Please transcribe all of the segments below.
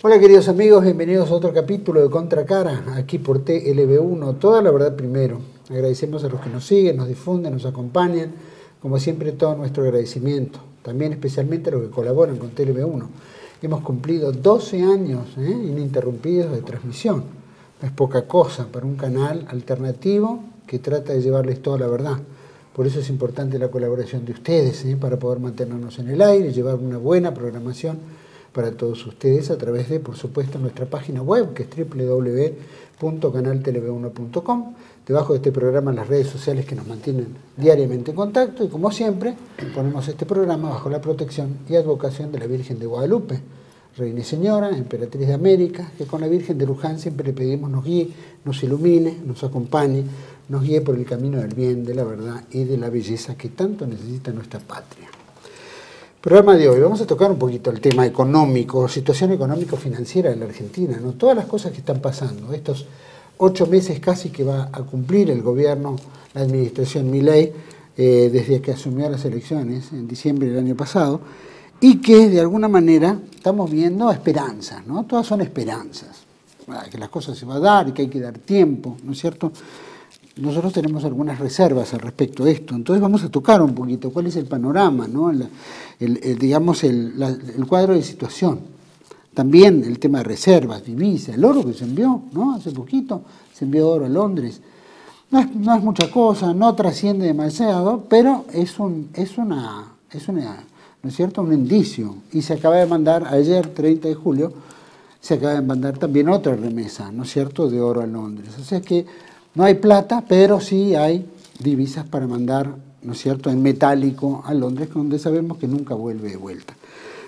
Hola queridos amigos, bienvenidos a otro capítulo de Contracara, aquí por TLB1, toda la verdad primero. Agradecemos a los que nos siguen, nos difunden, nos acompañan, como siempre todo nuestro agradecimiento. También especialmente a los que colaboran con TLB1. Hemos cumplido 12 años ininterrumpidos de transmisión. No es poca cosa para un canal alternativo que trata de llevarles toda la verdad. Por eso es importante la colaboración de ustedes, para poder mantenernos en el aire y llevar una buena programación para todos ustedes a través de, por supuesto, nuestra página web, que es www.canaltelv1.com. Debajo de este programa las redes sociales que nos mantienen diariamente en contacto y, como siempre, ponemos este programa bajo la protección y advocación de la Virgen de Guadalupe, Reina y Señora, Emperatriz de América, que con la Virgen de Luján siempre le pedimos nos guíe, nos ilumine, nos acompañe, nos guíe por el camino del bien, de la verdad y de la belleza que tanto necesita nuestra patria. Programa de hoy, vamos a tocar un poquito el tema económico, situación económico-financiera de la Argentina, ¿no? Todas las cosas que están pasando, estos 8 meses casi que va a cumplir el gobierno, la administración Milei, desde que asumió las elecciones en diciembre del año pasado, y que de alguna manera estamos viendo esperanzas, ¿no? Todas son esperanzas, que las cosas se van a dar y que hay que dar tiempo, ¿no es cierto? Nosotros tenemos algunas reservas al respecto de esto, entonces vamos a tocar un poquito cuál es el panorama, ¿no? Digamos el cuadro de situación. También el tema de reservas, divisas, el oro que se envió, ¿no? Hace poquito se envió oro a Londres. No es mucha cosa, no trasciende demasiado, pero es ¿no es cierto?, un indicio. Y se acaba de mandar ayer, 30 de julio, se acaba de mandar también otra remesa, ¿no es cierto?, de oro a Londres. O sea que no hay plata, pero sí hay divisas para mandar, ¿no es cierto?, en metálico a Londres, donde sabemos que nunca vuelve de vuelta.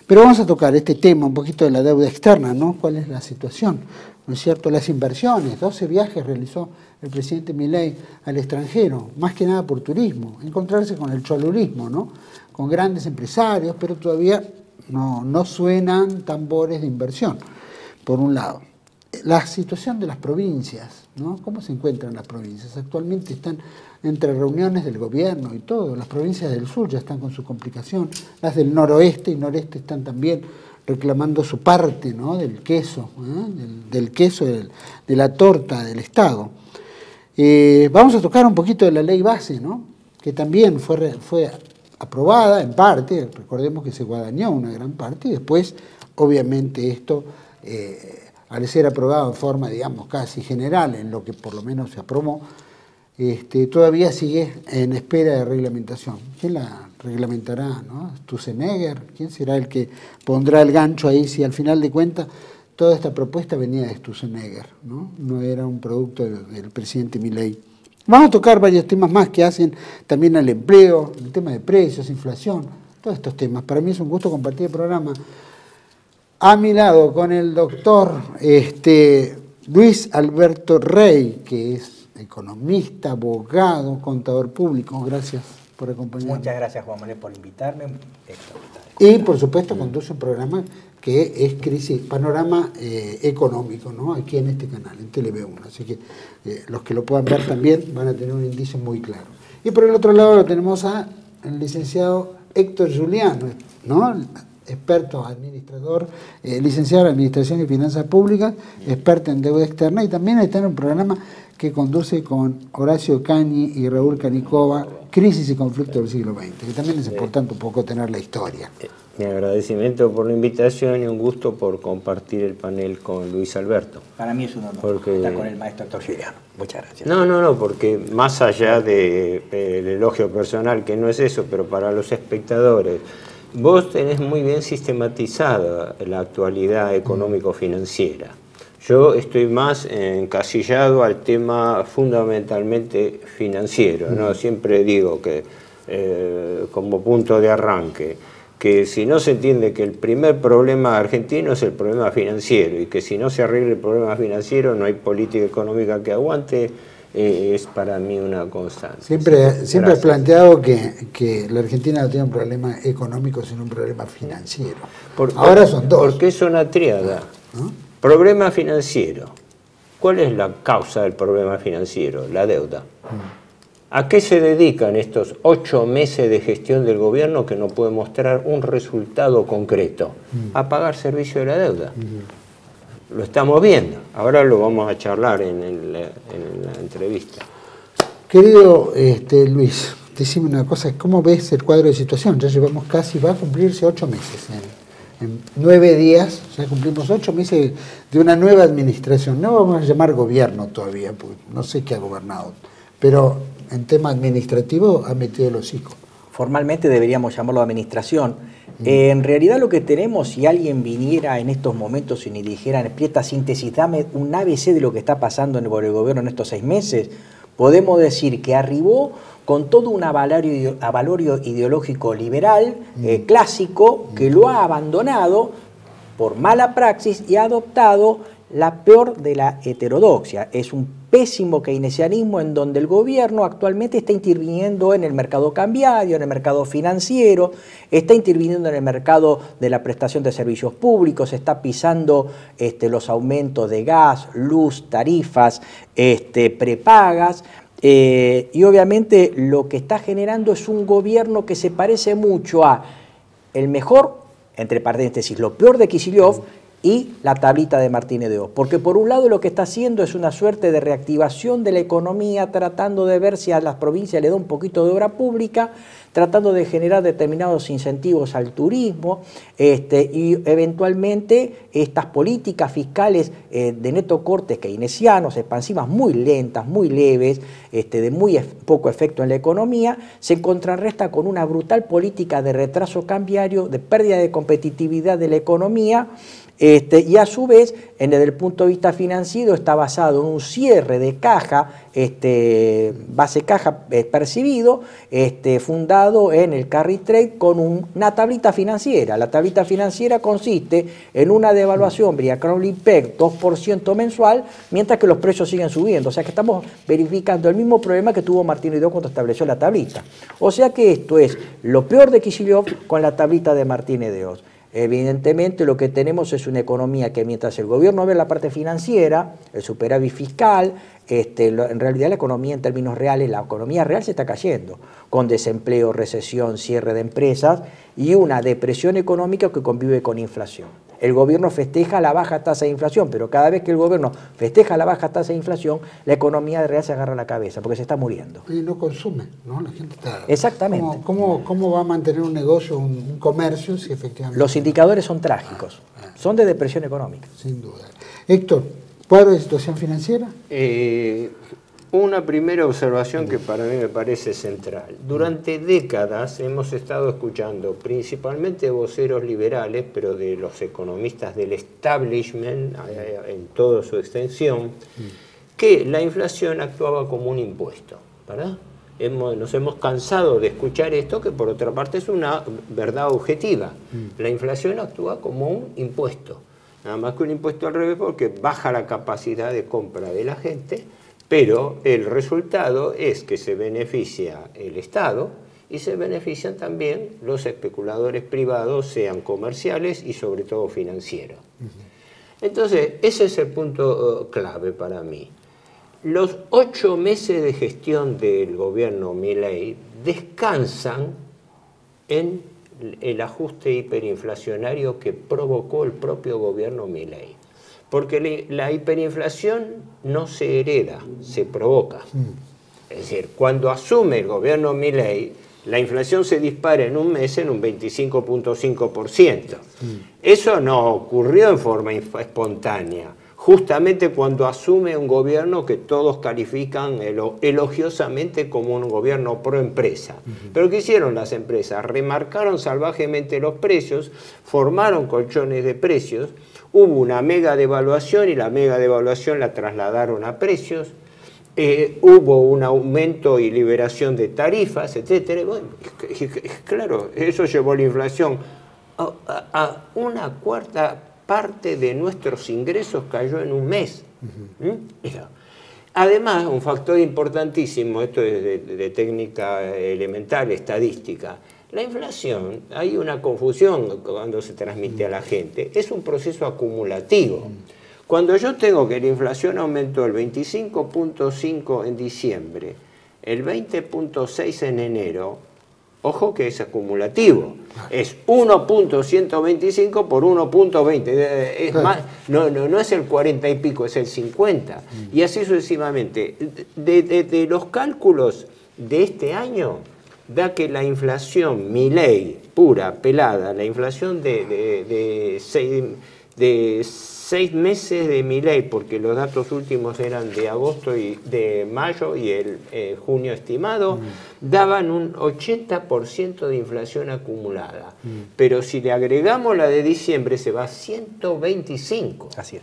Pero vamos a tocar este tema, un poquito de la deuda externa, ¿no? ¿Cuál es la situación? ¿No es cierto? Las inversiones, 12 viajes realizó el presidente Milei al extranjero, más que nada por turismo, encontrarse con el cholurismo, ¿no? Con grandes empresarios, pero todavía no suenan tambores de inversión, por un lado. La situación de las provincias, ¿no? ¿Cómo se encuentran las provincias? Actualmente están entre reuniones del gobierno y todo. Las provincias del sur ya están con su complicación. Las del noroeste y noreste están también reclamando su parte, ¿no?, del queso, del queso, de la torta del Estado. Vamos a tocar un poquito de la ley base, ¿no?, que también fue aprobada en parte. Recordemos que se guadañó una gran parte y después, obviamente, esto al ser aprobado en forma, digamos, casi general, en lo que por lo menos se aprobó, todavía sigue en espera de reglamentación. ¿Quién la reglamentará, no? Sturzenegger, ¿quién será el que pondrá el gancho ahí si al final de cuentas toda esta propuesta venía de Sturzenegger, ¿no? No era un producto del presidente Milei. Vamos a tocar varios temas más que hacen también al empleo, el tema de precios, inflación, todos estos temas. Para mí es un gusto compartir el programa. A mi lado con el doctor Luis Alberto Rey, que es economista, abogado, contador público. Gracias por acompañarme. Muchas gracias, Juan Manuel, por invitarme. Y, por supuesto, conduce un programa que es Panorama Económico, ¿no?, aquí en este canal, en TLB1. Así que los que lo puedan ver también van a tener un indicio muy claro. Y por el otro lado lo tenemos al licenciado Héctor Juliano, ¿no?, experto administrador, licenciado en Administración y Finanzas Públicas, experto en deuda externa, y también está en un programa que conduce con Horacio Cañi y Raúl Canicova, Crisis y Conflicto del siglo XX, que también es importante un poco tener la historia. Mi agradecimiento por la invitación y un gusto por compartir el panel con Luis Alberto. Para mí es un honor estar con el maestro Héctor Juliano. Muchas gracias. No, porque más allá del elogio personal, que no es eso, pero para los espectadores, vos tenés muy bien sistematizada la actualidad económico-financiera. Yo estoy más encasillado al tema fundamentalmente financiero, ¿no? Siempre digo que, como punto de arranque, que si no se entiende que el primer problema argentino es el problema financiero y que si no se arregla el problema financiero no hay política económica que aguante, es para mí una constante. Siempre he planteado que la Argentina no tiene un problema económico, sino un problema financiero. Ahora son dos. Porque es una tríada. ¿No? Problema financiero. ¿Cuál es la causa del problema financiero? La deuda. ¿A qué se dedican estos 8 meses de gestión del gobierno que no puede mostrar un resultado concreto? A pagar servicio de la deuda. lo estamos viendo. Ahora lo vamos a charlar en la entrevista. Querido Luis, decime una cosa, ¿cómo ves el cuadro de situación? Ya llevamos casi, va a cumplirse 8 meses. En 9 días, ya cumplimos 8 meses de una nueva administración. No vamos a llamar gobierno todavía, porque no sé qué ha gobernado, pero en tema administrativo ha metido el hocico. Formalmente deberíamos llamarlo administración. En realidad lo que tenemos, si alguien viniera en estos momentos y ni dijera en prieta síntesis, dame un ABC de lo que está pasando por el gobierno en estos 6 meses, podemos decir que arribó con todo un avalorio ideológico liberal, clásico, que lo ha abandonado por mala praxis y ha adoptado la peor de la heterodoxia. Es un pésimo keynesianismo en donde el gobierno actualmente está interviniendo en el mercado cambiario, en el mercado financiero, está interviniendo en el mercado de la prestación de servicios públicos, está pisando los aumentos de gas, luz, tarifas, prepagas. Y obviamente lo que está generando es un gobierno que se parece mucho a el mejor, entre paréntesis, lo peor de Kicillof y la tablita de Martínez de Oz. Porque por un lado lo que está haciendo es una suerte de reactivación de la economía, tratando de ver si a las provincias le da un poquito de obra pública, tratando de generar determinados incentivos al turismo y eventualmente estas políticas fiscales de neto cortes keynesianos, expansivas, muy lentas, muy leves, de muy poco efecto en la economía, se contrarresta con una brutal política de retraso cambiario, de pérdida de competitividad de la economía, y a su vez, desde el punto de vista financiero, está basado en un cierre de caja, base caja percibido, fundado en el carry trade con una tablita financiera. La tablita financiera consiste en una devaluación vía Crowley Peg 2% mensual, mientras que los precios siguen subiendo. O sea que estamos verificando el mismo problema que tuvo Martínez de Oz cuando estableció la tablita. O sea que esto es lo peor de Kicillof con la tablita de Martínez de Oz. Evidentemente lo que tenemos es una economía que mientras el gobierno ve la parte financiera, el superávit fiscal, en realidad la economía en términos reales, la economía real se está cayendo, con desempleo, recesión, cierre de empresas y una depresión económica que convive con inflación. El gobierno festeja la baja tasa de inflación, pero cada vez que el gobierno festeja la baja tasa de inflación, la economía real se agarra a la cabeza, porque se está muriendo. Y no consume, ¿no? La gente está... Exactamente. ¿Cómo va a mantener un negocio, un comercio, si efectivamente... Los indicadores son trágicos, son de depresión económica. Sin duda. Héctor, ¿cuadro de situación financiera? Una primera observación que para mí me parece central. Durante décadas hemos estado escuchando principalmente voceros liberales, pero de los economistas del establishment en toda su extensión, que la inflación actuaba como un impuesto, ¿verdad? Nos hemos cansado de escuchar esto, que por otra parte es una verdad objetiva. La inflación actúa como un impuesto, nada más que un impuesto al revés, porque baja la capacidad de compra de la gente, pero el resultado es que se beneficia el Estado y se benefician también los especuladores privados, sean comerciales y sobre todo financieros. Entonces, ese es el punto clave para mí. Los 8 meses de gestión del gobierno Milei descansan en el ajuste hiperinflacionario que provocó el propio gobierno Milei. Porque la hiperinflación no se hereda, se provoca. Es decir, cuando asume el gobierno Milei, la inflación se dispara en un mes en un 25.5%. Eso no ocurrió en forma espontánea, justamente cuando asume un gobierno que todos califican elogiosamente como un gobierno pro empresa. Pero ¿qué hicieron las empresas? Remarcaron salvajemente los precios, formaron colchones de precios, hubo una mega devaluación y la mega devaluación la trasladaron a precios, hubo un aumento y liberación de tarifas, etc. Bueno, claro, eso llevó la inflación a una cuarta parte de nuestros ingresos cayó en un mes. Además, un factor importantísimo, esto es de técnica elemental, estadística, la inflación, hay una confusión cuando se transmite a la gente, es un proceso acumulativo. Cuando yo tengo que la inflación aumentó el 25.5 en diciembre, el 20.6 en enero, Ojo que es acumulativo. Es 1.125 por 1.20. Es más, no es el 40 y pico, es el 50. Y así sucesivamente. De los cálculos de este año, da que la inflación, Milei, pura, pelada, la inflación de 6 meses de Milei, porque los datos últimos eran de agosto y de mayo y el junio estimado, daban un 80% de inflación acumulada. Pero si le agregamos la de diciembre, se va a 125. Así es.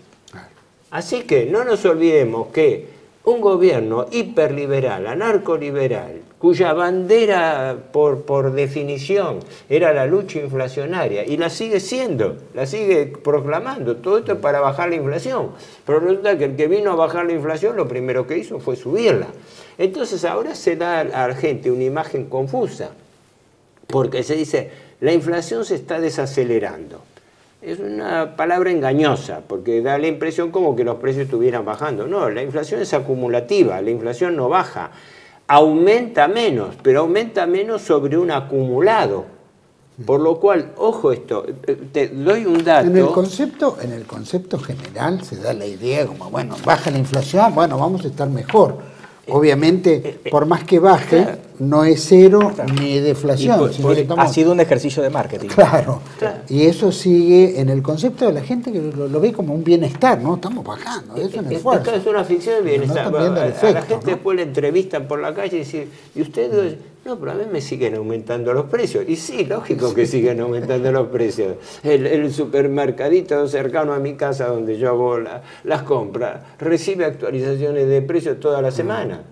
Así que no nos olvidemos que un gobierno hiperliberal, anarcoliberal, cuya bandera por definición era la lucha inflacionaria, y la sigue siendo, la sigue proclamando, todo esto es para bajar la inflación, pero resulta que el que vino a bajar la inflación lo primero que hizo fue subirla. Entonces ahora se da a la gente una imagen confusa, porque se dice, la inflación se está desacelerando. Es una palabra engañosa, porque da la impresión como que los precios estuvieran bajando. No, la inflación es acumulativa, la inflación no baja. Aumenta menos, pero aumenta menos sobre un acumulado. Por lo cual, ojo esto, te doy un dato. En el concepto general se da la idea como, bueno, baja la inflación, bueno, vamos a estar mejor. Obviamente, por más que baje, no es cero ni deflación. Ha sido un ejercicio de marketing. Claro. Y eso sigue en el concepto de la gente que lo ve como un bienestar, ¿no? Estamos bajando, eso es un esfuerzo. Es una ficción de bienestar. No a la gente, ¿no? después le entrevistan por la calle y dicen, ¿y ustedes? No, pero a mí me siguen aumentando los precios. Y sí, lógico que siguen aumentando los precios. El supermercadito cercano a mi casa, donde yo hago las compras, recibe actualizaciones de precios toda la semana.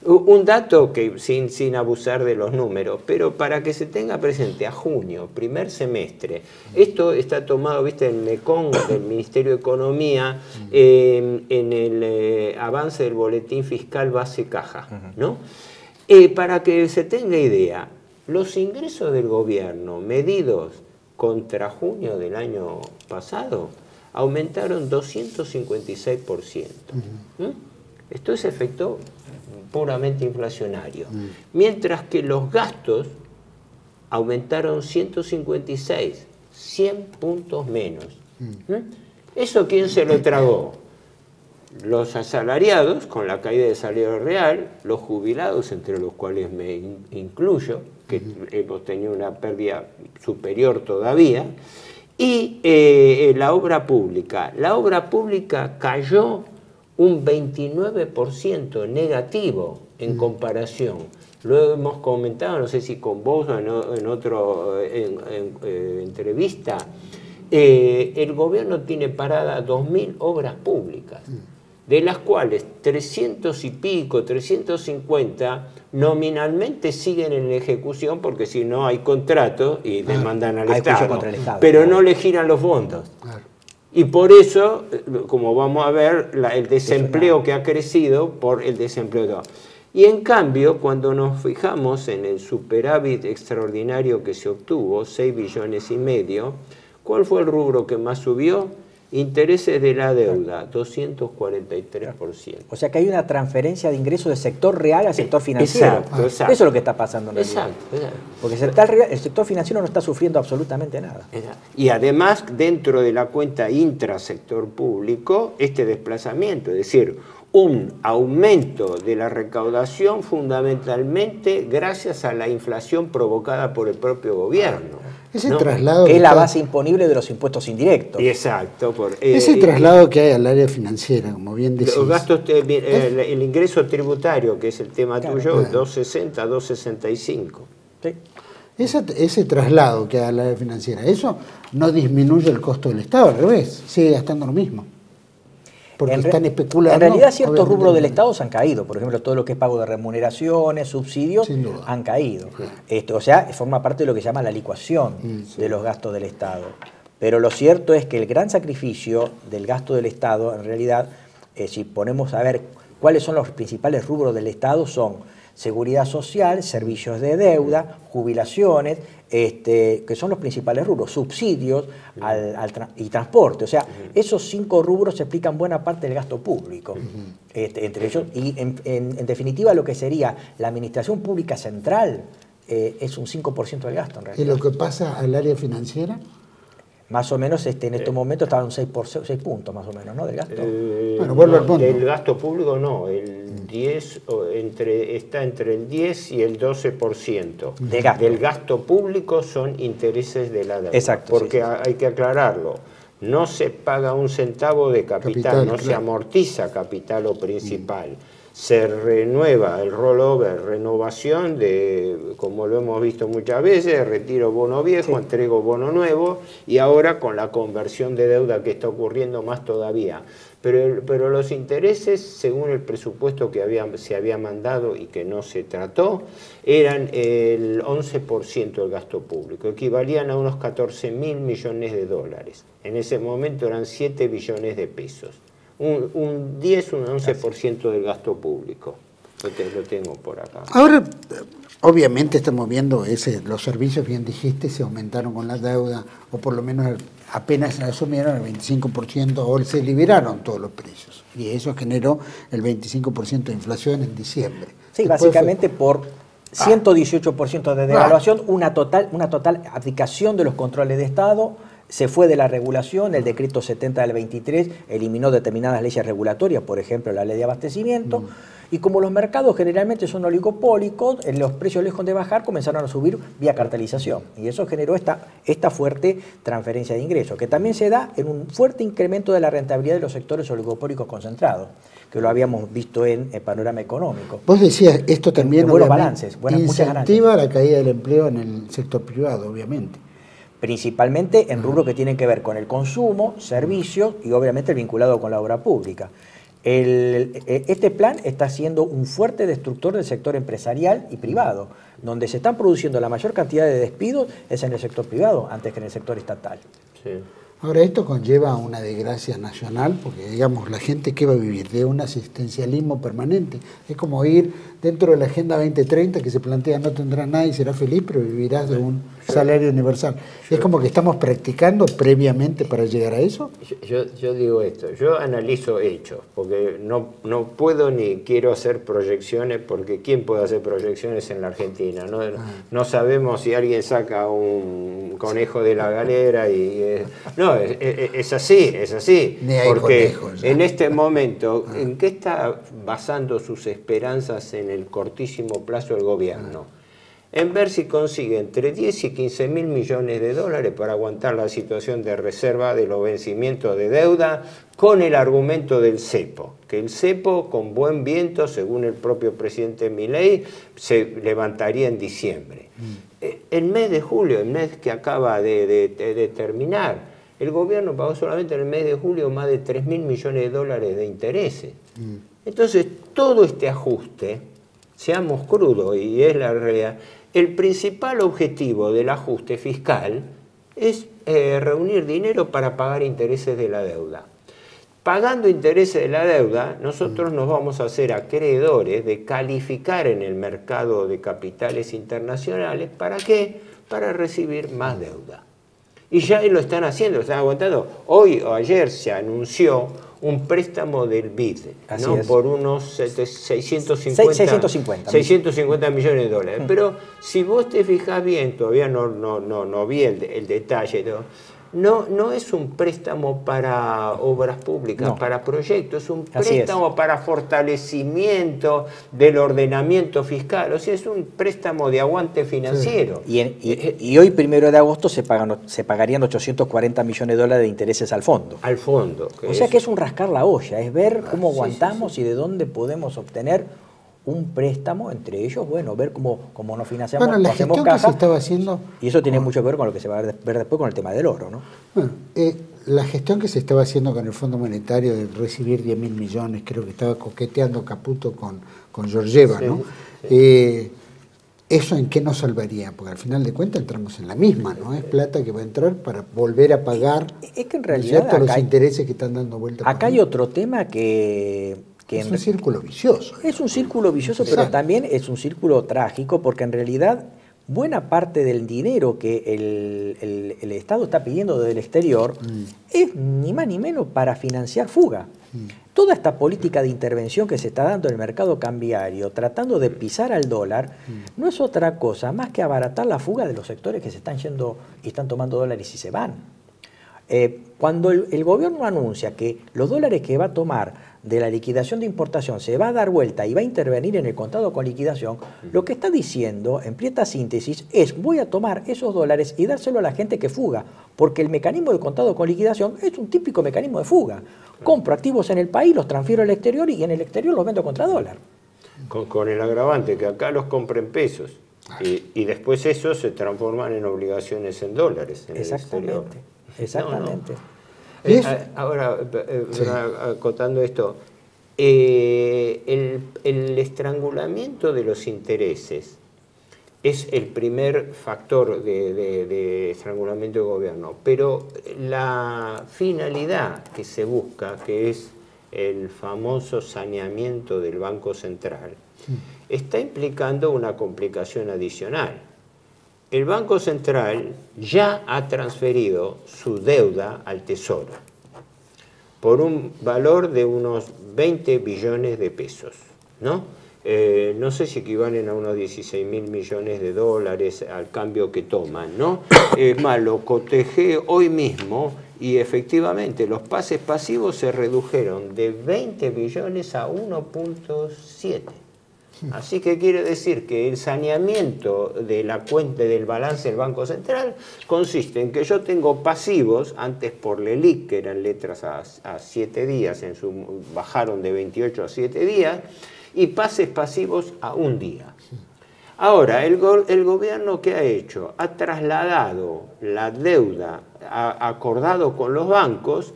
Un dato que, sin abusar de los números, pero para que se tenga presente, a junio, primer semestre, esto está tomado, viste, en MECON del Ministerio de Economía, en el avance del boletín fiscal base caja, ¿no? Para que se tenga idea, los ingresos del gobierno medidos contra junio del año pasado aumentaron 256%. Esto es efecto puramente inflacionario. Mientras que los gastos aumentaron 156, 100 puntos menos. ¿Eso quién se lo tragó? Los asalariados, con la caída del salario real, los jubilados, entre los cuales me incluyo, que hemos tenido una pérdida superior todavía, y la obra pública. La obra pública cayó un 29% negativo en comparación. Lo hemos comentado, no sé si con vos o en otra entrevista. El gobierno tiene parada 2.000 obras públicas, de las cuales 300 y pico, 350 nominalmente siguen en ejecución, porque si no hay contrato y demandan al Estado, contra el Estado, pero no le giran los fondos. Y por eso, como vamos a ver, el desempleo que ha crecido por el desempleo. Y en cambio, cuando nos fijamos en el superávit extraordinario que se obtuvo, 6,5 billones, ¿cuál fue el rubro que más subió? Intereses de la deuda, 243%. O sea que hay una transferencia de ingresos del sector real al sector financiero. Exacto. Eso es lo que está pasando en realidad. Exacto. Porque el sector financiero no está sufriendo absolutamente nada. Y además, dentro de la cuenta intrasector público, este desplazamiento, es decir, un aumento de la recaudación fundamentalmente gracias a la inflación provocada por el propio gobierno. Ese traslado que es la base imponible de los impuestos indirectos. Exacto. Ese traslado que hay al área financiera, como bien decís. Los gastos, el ingreso tributario, que es el tema tuyo, 260, 265. Sí. Ese traslado que hay al área financiera, eso no disminuye el costo del Estado, al revés, sigue gastando lo mismo. Porque están especulando. En realidad ciertos rubros del Estado se han caído, por ejemplo, todo lo que es pago de remuneraciones, subsidios, han caído. O sea, forma parte de lo que se llama la licuación de los gastos del Estado. Pero lo cierto es que el gran sacrificio del gasto del Estado, en realidad, si ponemos a ver cuáles son los principales rubros del Estado, son seguridad social, servicios de deuda, jubilaciones, que son los principales rubros, subsidios y transporte. O sea, esos 5 rubros explican buena parte del gasto público. Entre ellos, y en definitiva lo que sería la administración pública central, es un 5% del gasto en ¿Y realidad. lo que pasa al área financiera? Más o menos en estos momentos estaba un 6 puntos más o menos, ¿no? Del gasto. Bueno, vuelvo al punto. Del gasto público no, el 10, está entre el 10 y el 12%. Del gasto público son intereses de la deuda. Exacto. Porque hay que aclararlo. No se paga un centavo de capital, no se amortiza capital o principal. Se renueva el rollover, renovación de, como lo hemos visto muchas veces, retiro bono viejo, entrego bono nuevo, y ahora con la conversión de deuda que está ocurriendo más todavía. Pero los intereses, según el presupuesto que se había mandado y que no se trató, eran el 11% del gasto público, equivalían a unos 14.000 millones de dólares. En ese momento eran 7 billones de pesos. Un 10, un 11% del gasto público. Lo tengo por acá. Ahora, obviamente estamos viendo los servicios, bien dijiste, se aumentaron con la deuda, o por lo menos apenas se asumieron el 25%, o se liberaron todos los precios. Y eso generó el 25% de inflación en diciembre. Sí, básicamente por 118% de devaluación, una total abdicación de los controles de Estado. Se fue de la regulación, el decreto 70 del 23 eliminó determinadas leyes regulatorias, por ejemplo la ley de abastecimiento, y como los mercados generalmente son oligopólicos, los precios lejos de bajar comenzaron a subir vía cartelización, y eso generó esta fuerte transferencia de ingresos, que también se da en un fuerte incremento de la rentabilidad de los sectores oligopólicos concentrados, que lo habíamos visto en el panorama económico. Vos decías, esto también buenos balances, incentiva la caída del empleo en el sector privado, obviamente. Principalmente en rubros que tienen que ver con el consumo, servicios y obviamente el vinculado con la obra pública. Este plan está siendo un fuerte destructor del sector empresarial y privado. Donde se están produciendo la mayor cantidad de despidos es en el sector privado, antes que en el sector estatal. Sí. Ahora, esto conlleva una desgracia nacional, porque, digamos, la gente que va a vivir de un asistencialismo permanente. Es como ir dentro de la Agenda 2030, que se plantea no tendrás nada y serás feliz, pero vivirás de un salario universal. Es como que estamos practicando previamente para llegar a eso. Yo digo esto, yo analizo hechos, porque no puedo ni quiero hacer proyecciones, porque ¿quién puede hacer proyecciones en la Argentina? No sabemos si alguien saca un conejo de la galera y... no, es así, Ni hay porque conejos, en este momento, ¿en qué está basando sus esperanzas en el cortísimo plazo del gobierno? En ver si consigue entre 10 y 15 mil millones de dólares para aguantar la situación de reserva de los vencimientos de deuda con el argumento del cepo, que el cepo con buen viento, según el propio presidente Milei, se levantaría en diciembre. El mes de julio, el mes que acaba de terminar, el gobierno pagó solamente en el mes de julio más de 3 mil millones de dólares de intereses. Entonces, todo este ajuste, seamos crudos, y es la realidad, el principal objetivo del ajuste fiscal es reunir dinero para pagar intereses de la deuda. Pagando intereses de la deuda, nosotros nos vamos a hacer acreedores de calificar en el mercado de capitales internacionales. ¿Para qué? Para recibir más deuda. Y ya lo están haciendo, lo están aguantando. Hoy o ayer se anunció un préstamo del BID, ¿no? Por unos 650 millones de dólares. Pero si vos te fijás bien, todavía no vi el detalle, no es un préstamo para obras públicas, para proyectos, es un préstamo para fortalecimiento del ordenamiento fiscal, o sea, es un préstamo de aguante financiero. Y hoy, 1 de agosto, se pagarían 840 millones de dólares de intereses al fondo. Al fondo. O sea que es un rascar la olla, es ver cómo aguantamos y de dónde podemos obtener un préstamo, entre ellos, bueno, ver cómo nos financiamos, bueno, la gestión que se estaba haciendo... Y eso tiene mucho que ver con lo que se va a ver después con el tema del oro, ¿no? Bueno, la gestión que se estaba haciendo con el Fondo Monetario de recibir 10 mil millones, creo que estaba coqueteando Caputo con Georgieva, ¿no? Sí. ¿Eso en qué nos salvaría? Porque al final de cuentas entramos en la misma, ¿no? Es plata que va a entrar para volver a pagar, es que en realidad los intereses que están dando vuelta. Acá hay otro tema que es un círculo vicioso. Es un círculo vicioso, pero también es un círculo trágico, porque en realidad buena parte del dinero que el Estado está pidiendo desde el exterior es ni más ni menos para financiar fuga. Toda esta política de intervención que se está dando en el mercado cambiario, tratando de pisar al dólar, no es otra cosa más que abaratar la fuga de los sectores que se están yendo y están tomando dólares y se van. Cuando el gobierno anuncia que los dólares que va a tomar de la liquidación de importación se va a dar vuelta y va a intervenir en el contado con liquidación, lo que está diciendo, en prieta síntesis, es voy a tomar esos dólares y dárselo a la gente que fuga, porque el mecanismo de contado con liquidación es un típico mecanismo de fuga. Compro activos en el país, los transfiero al exterior y en el exterior los vendo contra dólar. Con el agravante que acá los compra en pesos y después esos se transforman en obligaciones en dólares en el exterior. Exactamente. Ahora, acotando esto, el estrangulamiento de los intereses es el primer factor de estrangulamiento de gobierno, pero la finalidad que se busca, que es el famoso saneamiento del Banco Central, está implicando una complicación adicional. El Banco Central ya ha transferido su deuda al Tesoro por un valor de unos 20 billones de pesos, ¿no? No sé si equivalen a unos 16.000 millones de dólares al cambio que toman, ¿no? Es más, lo cotejé hoy mismo y efectivamente los pases pasivos se redujeron de 20 billones a 1.7. Así que quiere decir que el saneamiento de la cuenta del balance del Banco Central consiste en que yo tengo pasivos, antes por LELIQ, que eran letras a 7 días, bajaron de 28 a 7 días, y pases pasivos a 1 día. Ahora, el gobierno, ¿qué ha hecho? Ha trasladado la deuda acordado con los bancos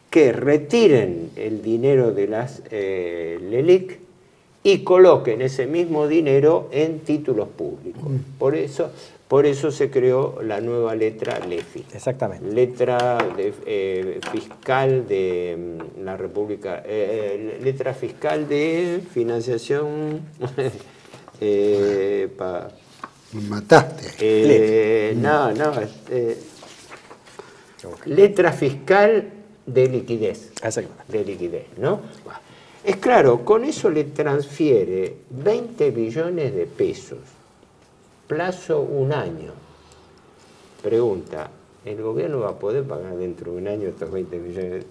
que retiren el dinero de las LELIQ y coloquen ese mismo dinero en títulos públicos. Por eso se creó la nueva letra LEFI. Exactamente. Letra fiscal de la República, letra fiscal de financiación. Me mataste. Letra fiscal de liquidez. Exactamente. De liquidez, ¿no? Es claro, con eso le transfiere 20 billones de pesos, plazo 1 año. Pregunta, ¿el gobierno va a poder pagar dentro de 1 año estos 20 billones?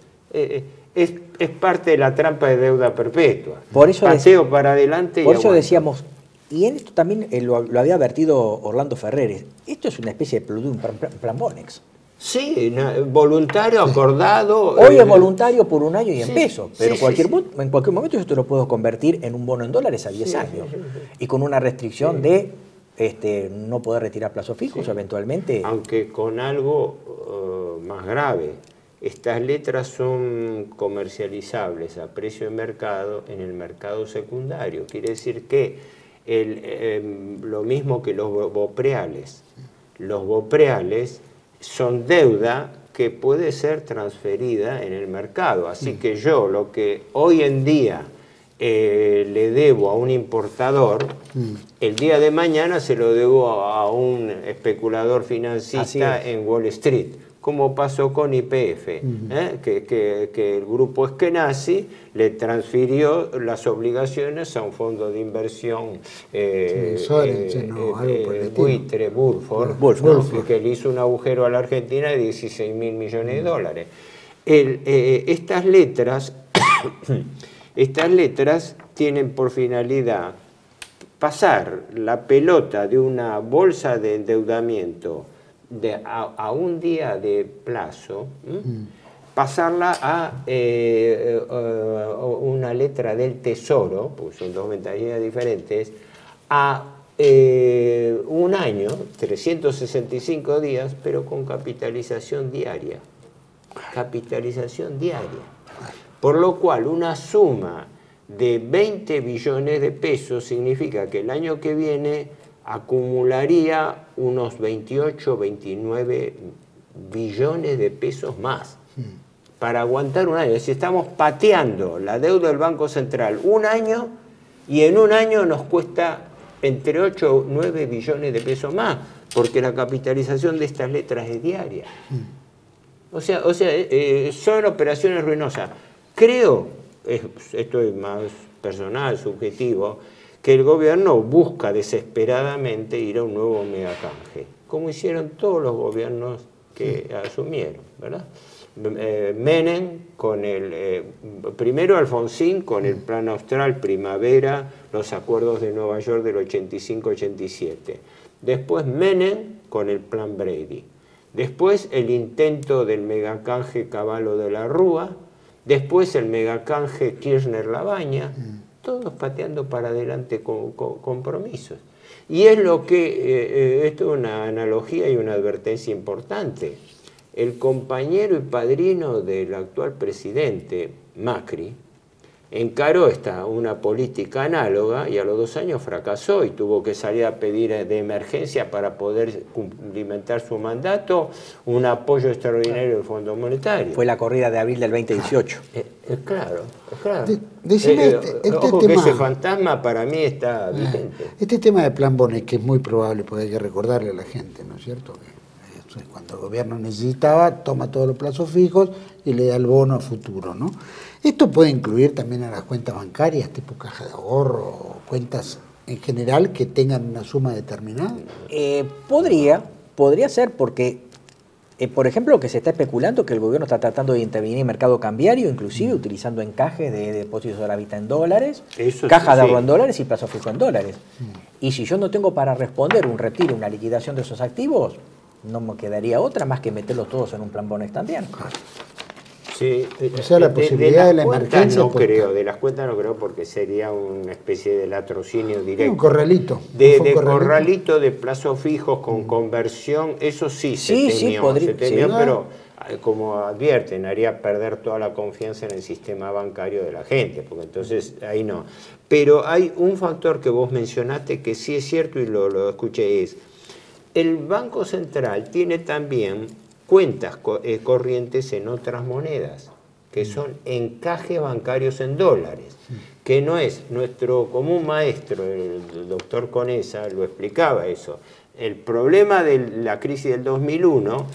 Es parte de la trampa de deuda perpetua. Por eso paseo para adelante. Por eso decíamos, y en esto también lo había advertido Orlando Ferreres, esto es una especie de plan Bonex. Sí, voluntario, acordado. Hoy es voluntario por 1 año y en pesos, pero en cualquier momento yo te lo puedo convertir en un bono en dólares a 10 años. Y con una restricción de no poder retirar plazos fijos eventualmente. Aunque con algo más grave. Estas letras son comercializables a precio de mercado en el mercado secundario. Quiere decir que lo mismo que los bopreales. Los bopreales son deuda que puede ser transferida en el mercado. Así que yo lo que hoy en día le debo a un importador, el día de mañana se lo debo a un especulador financista en Wall Street, como pasó con YPF, que el grupo Eskenazi le transfirió las obligaciones a un fondo de inversión buitre, Burford, que le hizo un agujero a la Argentina de 16.000 millones de dólares. Estas letras tienen por finalidad pasar la pelota de una bolsa de endeudamiento a 1 día de plazo, pasarla a una letra del Tesoro, pues son 2 ventanillas diferentes, a 1 año, 365 días, pero con capitalización diaria. Capitalización diaria. Por lo cual una suma de 20 billones de pesos significa que el año que viene acumularía unos 28, 29 billones de pesos más para aguantar 1 año. Si estamos pateando la deuda del Banco Central 1 año y en 1 año nos cuesta entre 8 o 9 billones de pesos más, porque la capitalización de estas letras es diaria. O sea, son operaciones ruinosas. Creo, esto es más personal, subjetivo, que el gobierno busca desesperadamente ir a un nuevo megacanje, como hicieron todos los gobiernos que asumieron, ¿verdad? Menem con primero Alfonsín con el Plan Austral, Primavera, los acuerdos de Nueva York del 85-87. Después Menem con el Plan Brady. Después el intento del megacanje Cavallo de la Rúa. Después el megacanje Kirchner-Labaña. Todos pateando para adelante con compromisos. Y es lo que, esto es una analogía y una advertencia importante. El compañero y padrino del actual presidente, Macri, encaró una política análoga y a los 2 años fracasó y tuvo que salir a pedir de emergencia para poder cumplimentar su mandato un apoyo extraordinario del Fondo Monetario. Fue la corrida de abril del 2018. Claro, claro. Ojo que tema, ese fantasma para mí está vigente. Este tema de Plan Bonet, que es muy probable, porque hay que recordarle a la gente, ¿no es cierto? Cuando el gobierno necesitaba, toma todos los plazos fijos y le da el bono a futuro, ¿no? Esto puede incluir también a las cuentas bancarias, tipo caja de ahorro, o cuentas en general que tengan una suma determinada. Podría ser porque, por ejemplo, lo que se está especulando que el gobierno está tratando de intervenir en el mercado cambiario, inclusive utilizando encajes de depósitos de la vista en dólares, caja de ahorro en dólares y plazo fijo en dólares. Y si yo no tengo para responder un retiro, una liquidación de esos activos, no me quedaría otra más que meterlos todos en un Plan Bonet también. Sí, o sea, la posibilidad de la emergencia. No creo, de las cuentas no creo porque sería una especie de latrocinio directo. Un corralito. De corralito de plazos fijos con conversión, eso sí se temió, pero como advierten, haría perder toda la confianza en el sistema bancario de la gente, porque entonces ahí no. Pero hay un factor que vos mencionaste que sí es cierto y lo escuché, es el Banco Central tiene también cuentas corrientes en otras monedas, que son encajes bancarios en dólares, que no es nuestro común maestro, el doctor Conesa, lo explicaba eso. El problema de la crisis del 2001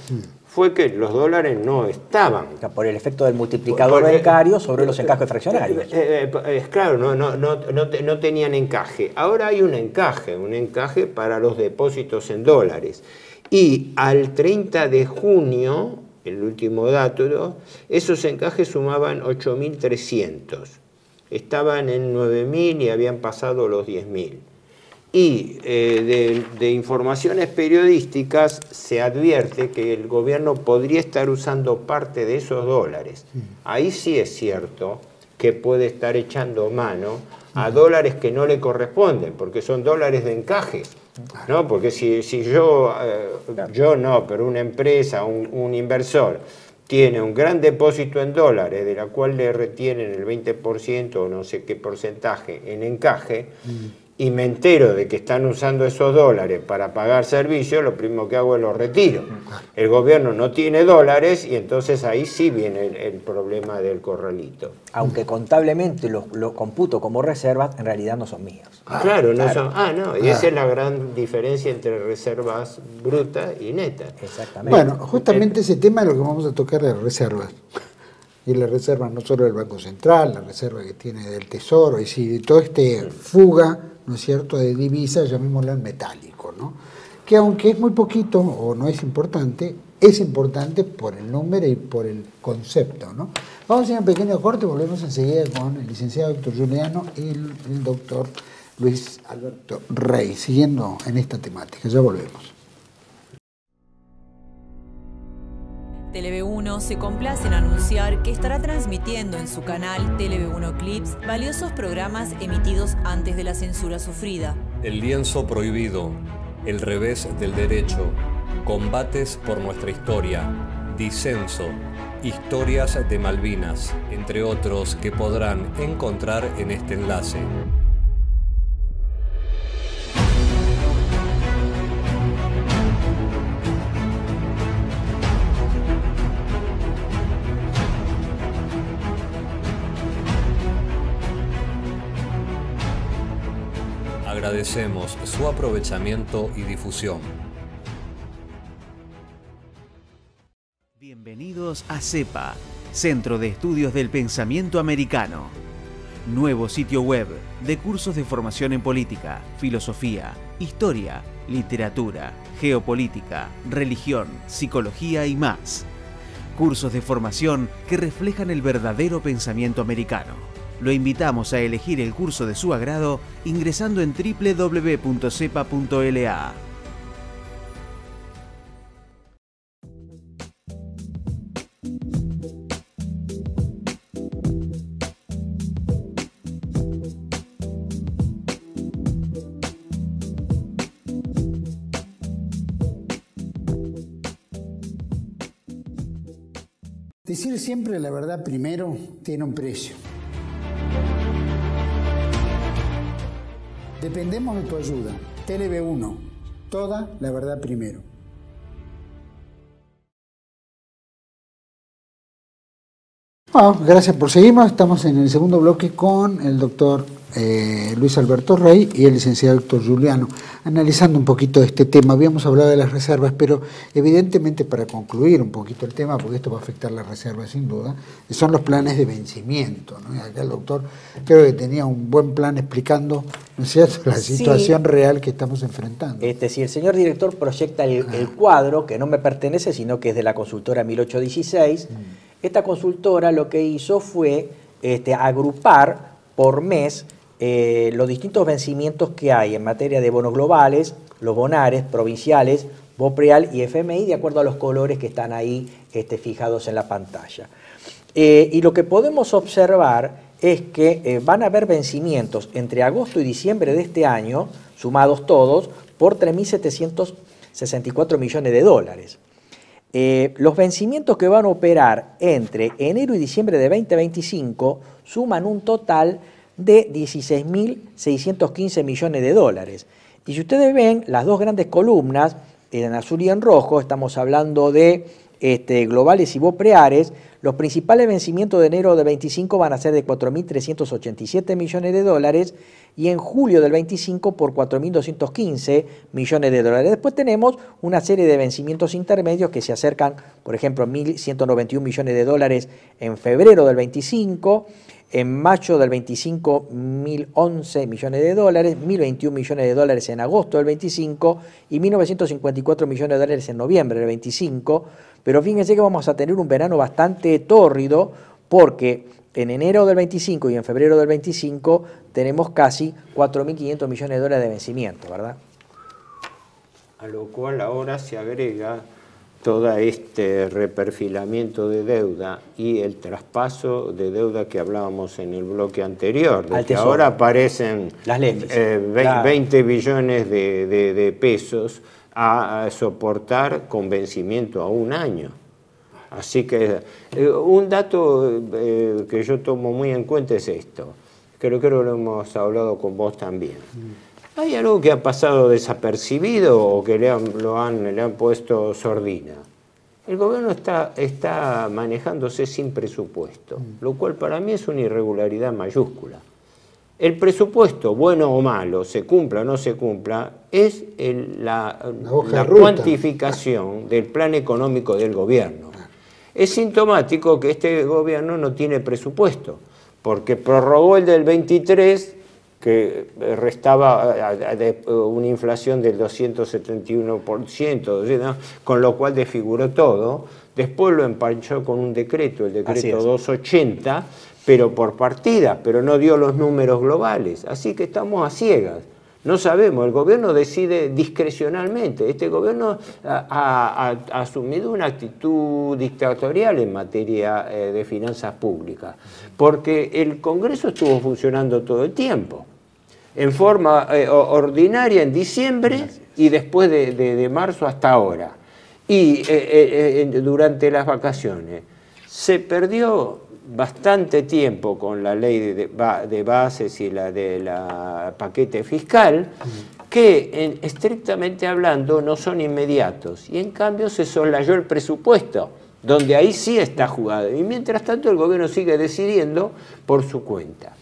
fue que los dólares no estaban. Por el efecto del multiplicador bancario sobre los encajes fraccionarios. Claro, no tenían encaje. Ahora hay un encaje para los depósitos en dólares. Y al 30 de junio, el último dato, esos encajes sumaban 8.300. Estaban en 9.000 y habían pasado los 10.000. Y de informaciones periodísticas se advierte que el gobierno podría estar usando parte de esos dólares. Ahí sí es cierto que puede estar echando mano a dólares que no le corresponden, porque son dólares de encaje, ¿no? Porque si yo no, pero una empresa, un inversor, tiene un gran depósito en dólares, de la cual le retienen el 20% o no sé qué porcentaje en encaje, y me entero de que están usando esos dólares para pagar servicios, lo primero que hago es los retiro. El gobierno no tiene dólares y entonces ahí sí viene el problema del corralito. Aunque contablemente los computo como reservas, en realidad no son míos. Claro, no son. Y esa es la gran diferencia entre reservas brutas y netas. Exactamente. Bueno, justamente ese tema es lo que vamos a tocar de reservas. Y las reservas no solo del Banco Central, la reserva que tiene del Tesoro, y si todo este fuga, ¿no es cierto?, de divisas, llamémoslo en metálico, ¿no? Que aunque es muy poquito o no es importante por el número y por el concepto, ¿no? Vamos a hacer un pequeño corte y volvemos enseguida con el licenciado Héctor Juliano y el doctor Luis Alberto Rey, siguiendo en esta temática. Ya volvemos. TLV1 se complace en anunciar que estará transmitiendo en su canal TLV1 Clips valiosos programas emitidos antes de la censura sufrida. El lienzo prohibido, El revés del derecho, Combates por nuestra historia, Disenso, Historias de Malvinas, entre otros que podrán encontrar en este enlace. Agradecemos su aprovechamiento y difusión. Bienvenidos a CEPA, Centro de Estudios del Pensamiento Americano. Nuevo sitio web de cursos de formación en política, filosofía, historia, literatura, geopolítica, religión, psicología y más. Cursos de formación que reflejan el verdadero pensamiento americano. Lo invitamos a elegir el curso de su agrado ingresando en www.cepa.la. Decir siempre la verdad primero tiene un precio. Dependemos de tu ayuda. TLB1, toda la verdad primero. Bueno, gracias por seguirnos. Estamos en el segundo bloque con el doctor Luis Alberto Rey y el licenciado Héctor Juliano, analizando un poquito este tema. Habíamos hablado de las reservas, pero evidentemente para concluir un poquito el tema, porque esto va a afectar las reservas sin duda, son los planes de vencimiento, ¿no? Y acá el doctor creo que tenía un buen plan explicando, ¿no es cierto?, la situación real que estamos enfrentando. Si el señor director proyecta el cuadro, que no me pertenece, sino que es de la consultora 1816, esta consultora lo que hizo fue agrupar por mes los distintos vencimientos que hay en materia de bonos globales, los bonares, provinciales, BOPREAL y FMI, de acuerdo a los colores que están ahí fijados en la pantalla. Y lo que podemos observar es que van a haber vencimientos entre agosto y diciembre de este año, sumados todos, por 3.764 millones de dólares. Los vencimientos que van a operar entre enero y diciembre de 2025 suman un total de 16.615 millones de dólares. Y si ustedes ven las dos grandes columnas, en azul y en rojo, estamos hablando de globales y BOPREARES, los principales vencimientos de enero del 25 van a ser de 4.387 millones de dólares y en julio del 25 por 4.215 millones de dólares. Después tenemos una serie de vencimientos intermedios que se acercan, por ejemplo, 1.191 millones de dólares en febrero del 25, en mayo del 25, 1.011 millones de dólares, 1.021 millones de dólares en agosto del 25 y 1.954 millones de dólares en noviembre del 25. Pero fíjense que vamos a tener un verano bastante tórrido porque en enero del 25 y en febrero del 25 tenemos casi 4.500 millones de dólares de vencimiento, ¿verdad? A lo cual ahora se agrega todo este reperfilamiento de deuda y el traspaso de deuda que hablábamos en el bloque anterior, de que ahora aparecen las leyes, 20 billones de pesos a soportar con vencimiento a un año. Así que un dato que yo tomo muy en cuenta es esto, creo que lo hemos hablado con vos también. ¿Hay algo que ha pasado desapercibido o que le han puesto sordina? El gobierno está manejándose sin presupuesto, lo cual para mí es una irregularidad mayúscula. El presupuesto, bueno o malo, se cumpla o no se cumpla, es la cuantificación del plan económico del gobierno. Es sintomático que este gobierno no tiene presupuesto, porque prorrogó el del 23, que restaba una inflación del 271%, ¿no? Con lo cual desfiguró todo. Después lo empanchó con un decreto, el decreto 280, pero por partida, pero no dio los números globales. Así que estamos a ciegas. No sabemos, el gobierno decide discrecionalmente. Este gobierno ha asumido una actitud dictatorial en materia de finanzas públicas, porque el Congreso estuvo funcionando todo el tiempo, en forma ordinaria en diciembre y después de marzo hasta ahora. Y durante las vacaciones se perdió bastante tiempo con la ley de bases y la de la paquete fiscal, que estrictamente hablando no son inmediatos, y en cambio se soslayó el presupuesto, donde ahí sí está jugado, y mientras tanto el gobierno sigue decidiendo por su cuenta.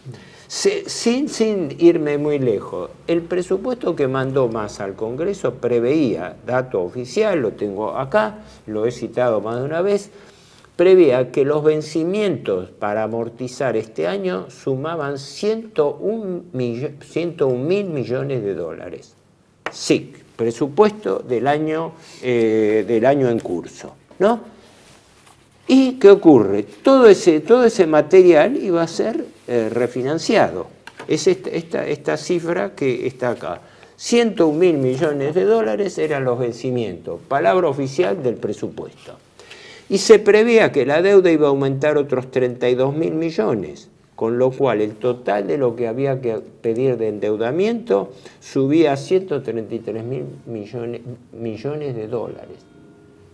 Sin irme muy lejos, el presupuesto que mandó Massa al Congreso preveía, dato oficial, lo tengo acá, lo he citado más de una vez, preveía que los vencimientos para amortizar este año sumaban 101 mil millones de dólares. Sí, presupuesto del año en curso, ¿no? ¿Y qué ocurre? Todo ese material iba a ser refinanciado. Es esta cifra que está acá. 101 mil millones de dólares eran los vencimientos, palabra oficial del presupuesto. Y se preveía que la deuda iba a aumentar otros 32 mil millones, con lo cual el total de lo que había que pedir de endeudamiento subía a 133 mil millones de dólares.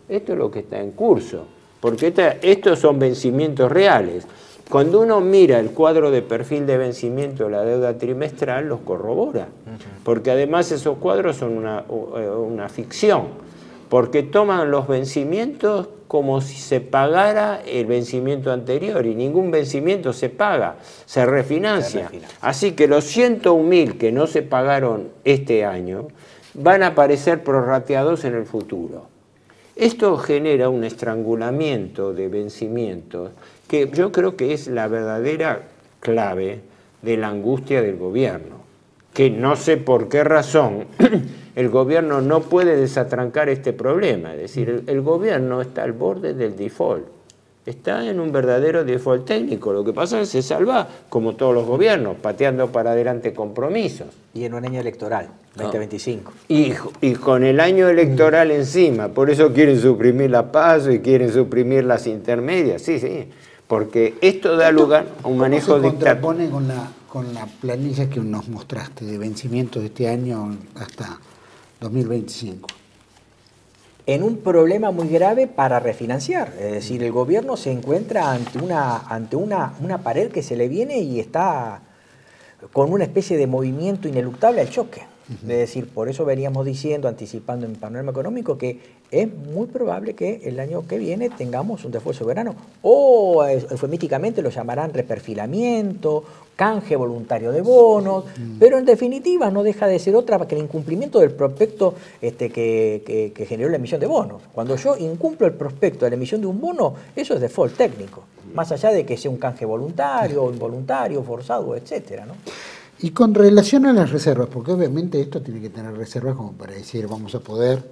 Esto es lo que está en curso, porque estos son vencimientos reales. Cuando uno mira el cuadro de perfil de vencimiento de la deuda trimestral, los corrobora, porque además esos cuadros son una ficción, porque toman los vencimientos como si se pagara el vencimiento anterior, y ningún vencimiento se paga, se refinancia. Así que los 101.000 que no se pagaron este año van a aparecer prorrateados en el futuro. Esto genera un estrangulamiento de vencimientos que yo creo que es la verdadera clave de la angustia del gobierno, que no sé por qué razón el gobierno no puede desatrancar este problema. Es decir, el gobierno está al borde del default, está en un verdadero default técnico. Lo que pasa es que se salva, como todos los gobiernos, pateando para adelante compromisos. Y en un año electoral, 2025. Y con el año electoral encima, por eso quieren suprimir la PASO y quieren suprimir las intermedias, sí, porque esto da lugar a un manejo dictatorial. ¿Cómo se contrapone con la planilla que nos mostraste de vencimientos de este año hasta 2025? En un problema muy grave para refinanciar. Es decir, el gobierno se encuentra ante una pared que se le viene y está con una especie de movimiento ineluctable al choque. Es decir, por eso veníamos diciendo, anticipando en el panorama económico, que es muy probable que el año que viene tengamos un default soberano, o eufemísticamente lo llamarán reperfilamiento, canje voluntario de bonos, pero en definitiva no deja de ser otra que el incumplimiento del prospecto que generó la emisión de bonos. Cuando yo incumplo el prospecto de la emisión de un bono, eso es default técnico, más allá de que sea un canje voluntario, involuntario, forzado, etcétera, ¿no? Y con relación a las reservas, porque obviamente esto tiene que tener reservas como para decir vamos a poder,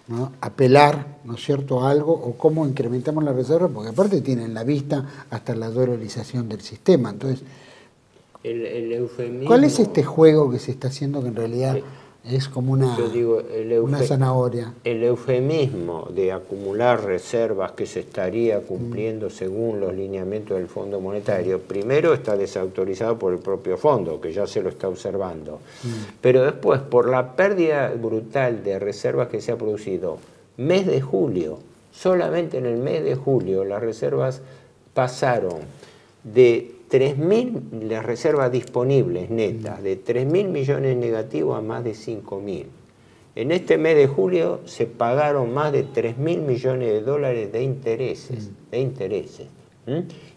¿no?, apelar, ¿no es cierto?, a algo, o cómo incrementamos las reservas, porque aparte tienen la vista hasta la dolarización del sistema. Entonces, el eufemismo, ¿cuál es este juego que se está haciendo que en realidad es como una zanahoria? El eufemismo de acumular reservas que se estaría cumpliendo según los lineamientos del Fondo Monetario, primero está desautorizado por el propio fondo, que ya se lo está observando, pero después, por la pérdida brutal de reservas que se ha producido, mes de julio, solamente en el mes de julio, las reservas pasaron de 3.000, las reservas disponibles netas, de 3.000 millones negativos a más de 5.000. En este mes de julio se pagaron más de 3.000 millones de dólares de intereses.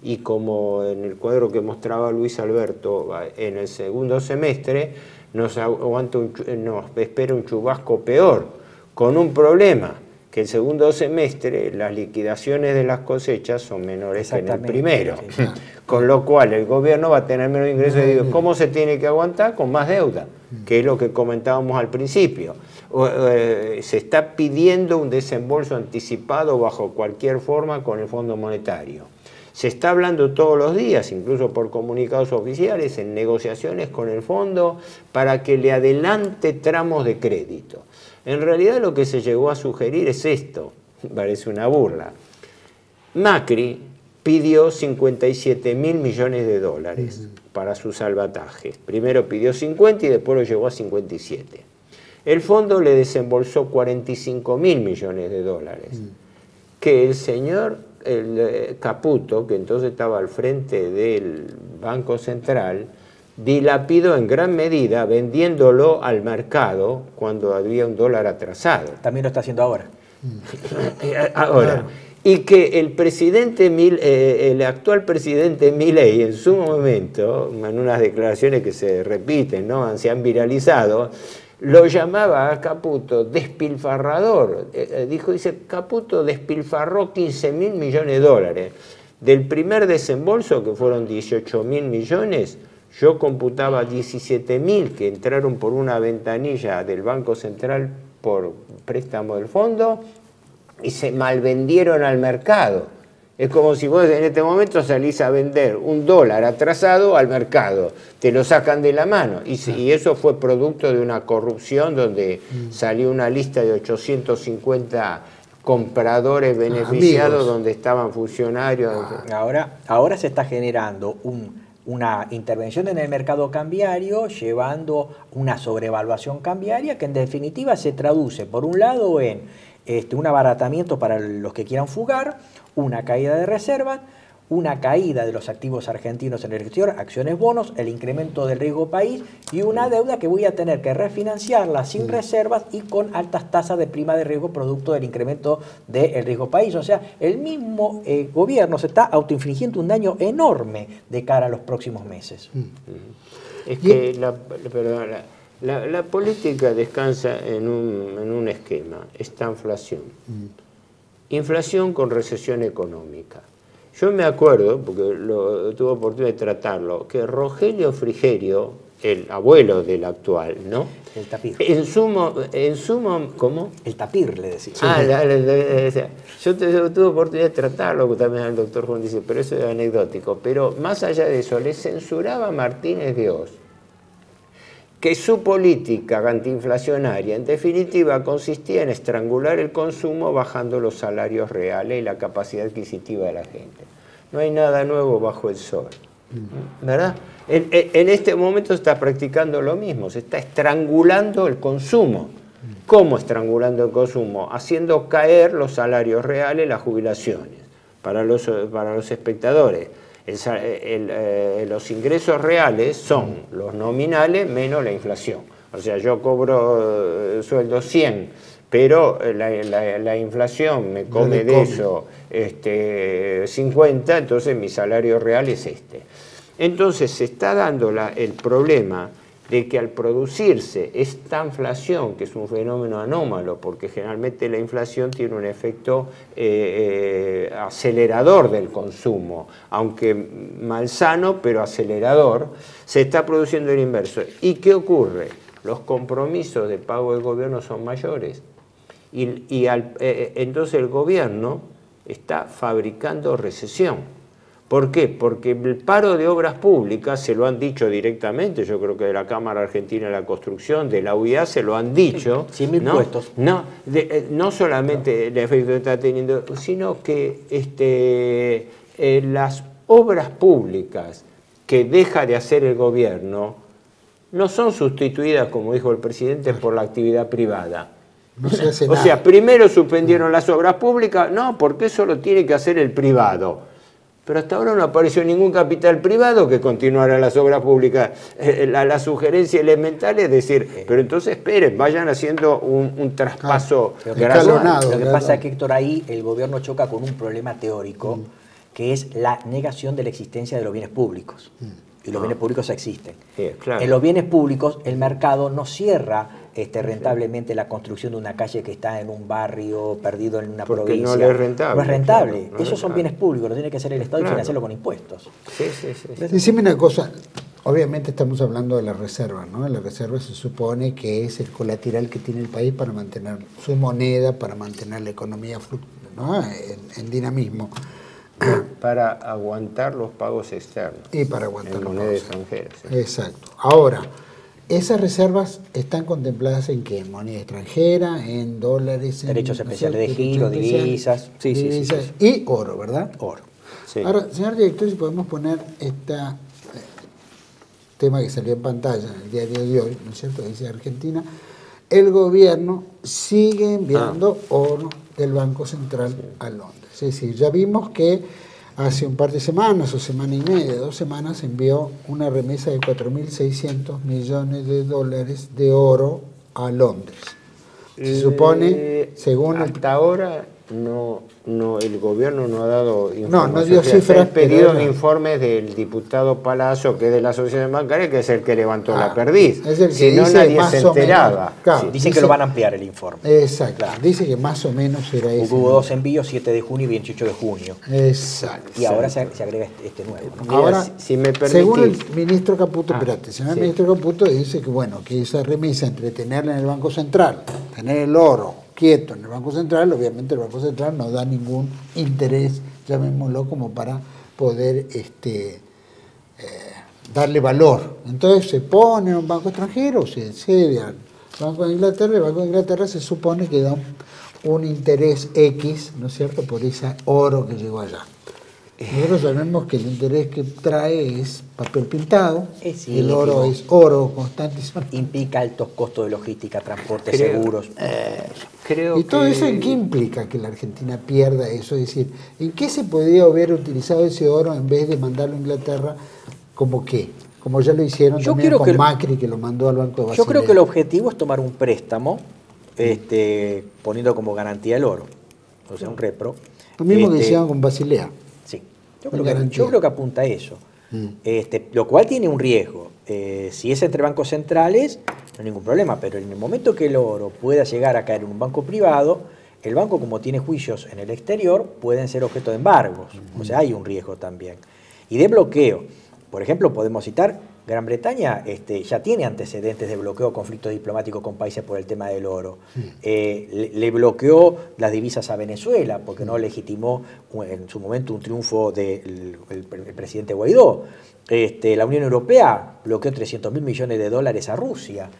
Y como en el cuadro que mostraba Luis Alberto, en el segundo semestre nos espera un chubasco peor, con un problema, que el segundo semestre las liquidaciones de las cosechas son menores que en el primero. Sí. Con lo cual el gobierno va a tener menos ingresos. Y digo, ¿cómo se tiene que aguantar? Con más deuda, que es lo que comentábamos al principio. Se está pidiendo un desembolso anticipado bajo cualquier forma con el Fondo Monetario. Se está hablando todos los días, incluso por comunicados oficiales, en negociaciones con el fondo para que le adelante tramos de crédito. En realidad lo que se llegó a sugerir es esto, parece una burla. Macri pidió 57.000 millones de dólares para su salvataje. Primero pidió 50 y después lo llevó a 57. El fondo le desembolsó 45.000 millones de dólares, que el señor Caputo, que entonces estaba al frente del Banco Central, dilapidó en gran medida vendiéndolo al mercado cuando había un dólar atrasado. También lo está haciendo ahora. Ahora. Y que el actual presidente Milei en su momento, en unas declaraciones que se repiten, ¿no?, se han viralizado, lo llamaba a Caputo despilfarrador. Dice, Caputo despilfarró 15.000 millones de dólares. Del primer desembolso, que fueron 18.000 millones, yo computaba 17.000 que entraron por una ventanilla del Banco Central por préstamo del fondo y se malvendieron al mercado. Es como si vos en este momento salís a vender un dólar atrasado al mercado, te lo sacan de la mano. Y eso fue producto de una corrupción donde salió una lista de 850 compradores beneficiados donde estaban funcionarios. Ahora se está generando una intervención en el mercado cambiario, llevando una sobrevaluación cambiaria que en definitiva se traduce, por un lado, en un abaratamiento para los que quieran fugar, una caída de reservas, una caída de los activos argentinos en el exterior, acciones bonos, el incremento del riesgo país y una deuda que voy a tener que refinanciarla sin reservas y con altas tasas de prima de riesgo producto del incremento del riesgo país. O sea, el mismo gobierno se está autoinfligiendo un daño enorme de cara a los próximos meses. Es que la política descansa en un esquema, esta inflación. Inflación con recesión económica. Yo me acuerdo, porque tuve oportunidad de tratarlo, que Rogelio Frigerio, el abuelo del actual, ¿no? El tapir. En sumo, ¿cómo? El tapir, le decía. Yo tuve oportunidad de tratarlo, también el doctor Juan dice, pero eso es anecdótico. Pero más allá de eso, le censuraba a Martínez de Oz que su política antiinflacionaria, en definitiva, consistía en estrangular el consumo bajando los salarios reales y la capacidad adquisitiva de la gente. No hay nada nuevo bajo el sol, ¿verdad? En este momento se está practicando lo mismo, se está estrangulando el consumo. ¿Cómo estrangulando el consumo? Haciendo caer los salarios reales, las jubilaciones, para los espectadores. Los ingresos reales son los nominales menos la inflación. O sea, yo cobro sueldo 100, pero la inflación me come de eso 50, entonces mi salario real es este. Entonces se está dando el problema de que al producirse esta inflación, que es un fenómeno anómalo, porque generalmente la inflación tiene un efecto acelerador del consumo, aunque malsano, pero acelerador, se está produciendo el inverso. ¿Y qué ocurre? Los compromisos de pago del gobierno son mayores. Entonces el gobierno está fabricando recesión. ¿Por qué? Porque el paro de obras públicas, se lo han dicho directamente, yo creo que de la Cámara Argentina de la Construcción, de la UIA, se lo han dicho. 100.000 puestos. No solamente el efecto que está teniendo, sino que las obras públicas que deja de hacer el gobierno no son sustituidas, como dijo el presidente, por la actividad privada. No se hace nada. O sea, primero suspendieron las obras públicas, no, porque eso lo tiene que hacer el privado. Pero hasta ahora no apareció ningún capital privado que continuara las obras públicas. La sugerencia elemental es decir, pero entonces esperen, vayan haciendo un traspaso gradual. Lo que pasa es que, Héctor, ahí el gobierno choca con un problema teórico, que es la negación de la existencia de los bienes públicos. Y los bienes públicos existen. Claro. En los bienes públicos el mercado no cierra rentablemente la construcción de una calle que está en un barrio perdido en una provincia. No es rentable. No es rentable. Claro, esos son bienes públicos, lo tiene que hacer el Estado y financiarlo con impuestos. Sí. Decime una cosa, obviamente estamos hablando de la reserva, ¿no? La reserva se supone que es el colateral que tiene el país para mantener su moneda, para mantener la economía ¿no? en dinamismo. Para aguantar los pagos externos. Y para aguantar en los moneda pagos extranjera. Sí. Exacto. Ahora, ¿esas reservas están contempladas en qué? ¿En moneda extranjera? ¿En dólares? Derechos especiales de giro, divisas. Sí. Y oro, ¿verdad? Oro. Sí. Ahora, señor director, si podemos poner este tema que salió en pantalla en el diario de hoy, ¿no es cierto? Dice Argentina, el gobierno sigue enviando oro del Banco Central a Londres. Es decir, ya vimos que hace un par de semanas, o semana y media, 2 semanas, envió una remesa de 4.600 millones de dólares de oro a Londres. Se supone, según hasta ahora el gobierno no ha dado información. No dio cifras. Pedido informes del diputado Palazzo, que es de la asociación bancaria, que es el que levantó la perdiz. Es el que si no, dice nadie más se o menos, enteraba. claro, Dicen que lo van a ampliar el informe. Exacto. Claro. Dice que más o menos era eso. Hubo 2 envíos, 7 de junio y 28 de junio. Exacto. Y ahora se agrega este nuevo, ¿no? Mira, Ahora, si me permitís. según el ministro Caputo, el sí. ministro Caputo dice que bueno, que esa remesa entre tenerla en el Banco Central, tener el oro quieto en el Banco Central, obviamente el Banco Central no da ningún interés, llamémoslo, como para poder darle valor. Entonces se pone en un banco extranjero, se cede al Banco de Inglaterra, y el Banco de Inglaterra se supone que da un interés X, ¿no es cierto?, por ese oro que llegó allá. Nosotros sabemos que el interés que trae es papel pintado, el oro es oro constante. Implica altos costos de logística, transporte, seguros. ¿Y todo eso en qué implica que la Argentina pierda eso? Es decir, ¿en qué se podría haber utilizado ese oro en vez de mandarlo a Inglaterra como qué? Como ya lo hicieron también con Macri, que lo mandó al Banco de Basilea. Yo creo que el objetivo es tomar un préstamo poniendo como garantía el oro, o sea, un repro. Lo mismo que hicieron con Basilea. Sí, yo creo que apunta a eso. Lo cual tiene un riesgo. Si es entre bancos centrales, no hay ningún problema, pero en el momento que el oro pueda llegar a caer en un banco privado, el banco, como tiene juicios en el exterior, pueden ser objeto de embargos. O sea, hay un riesgo también. Y de bloqueo. Por ejemplo, podemos citar, Gran Bretaña ya tiene antecedentes de bloqueo o conflictos diplomáticos con países por el tema del oro. Le bloqueó las divisas a Venezuela porque no legitimó en su momento un triunfo del presidente Guaidó. La Unión Europea bloqueó 300.000 millones de dólares a Rusia,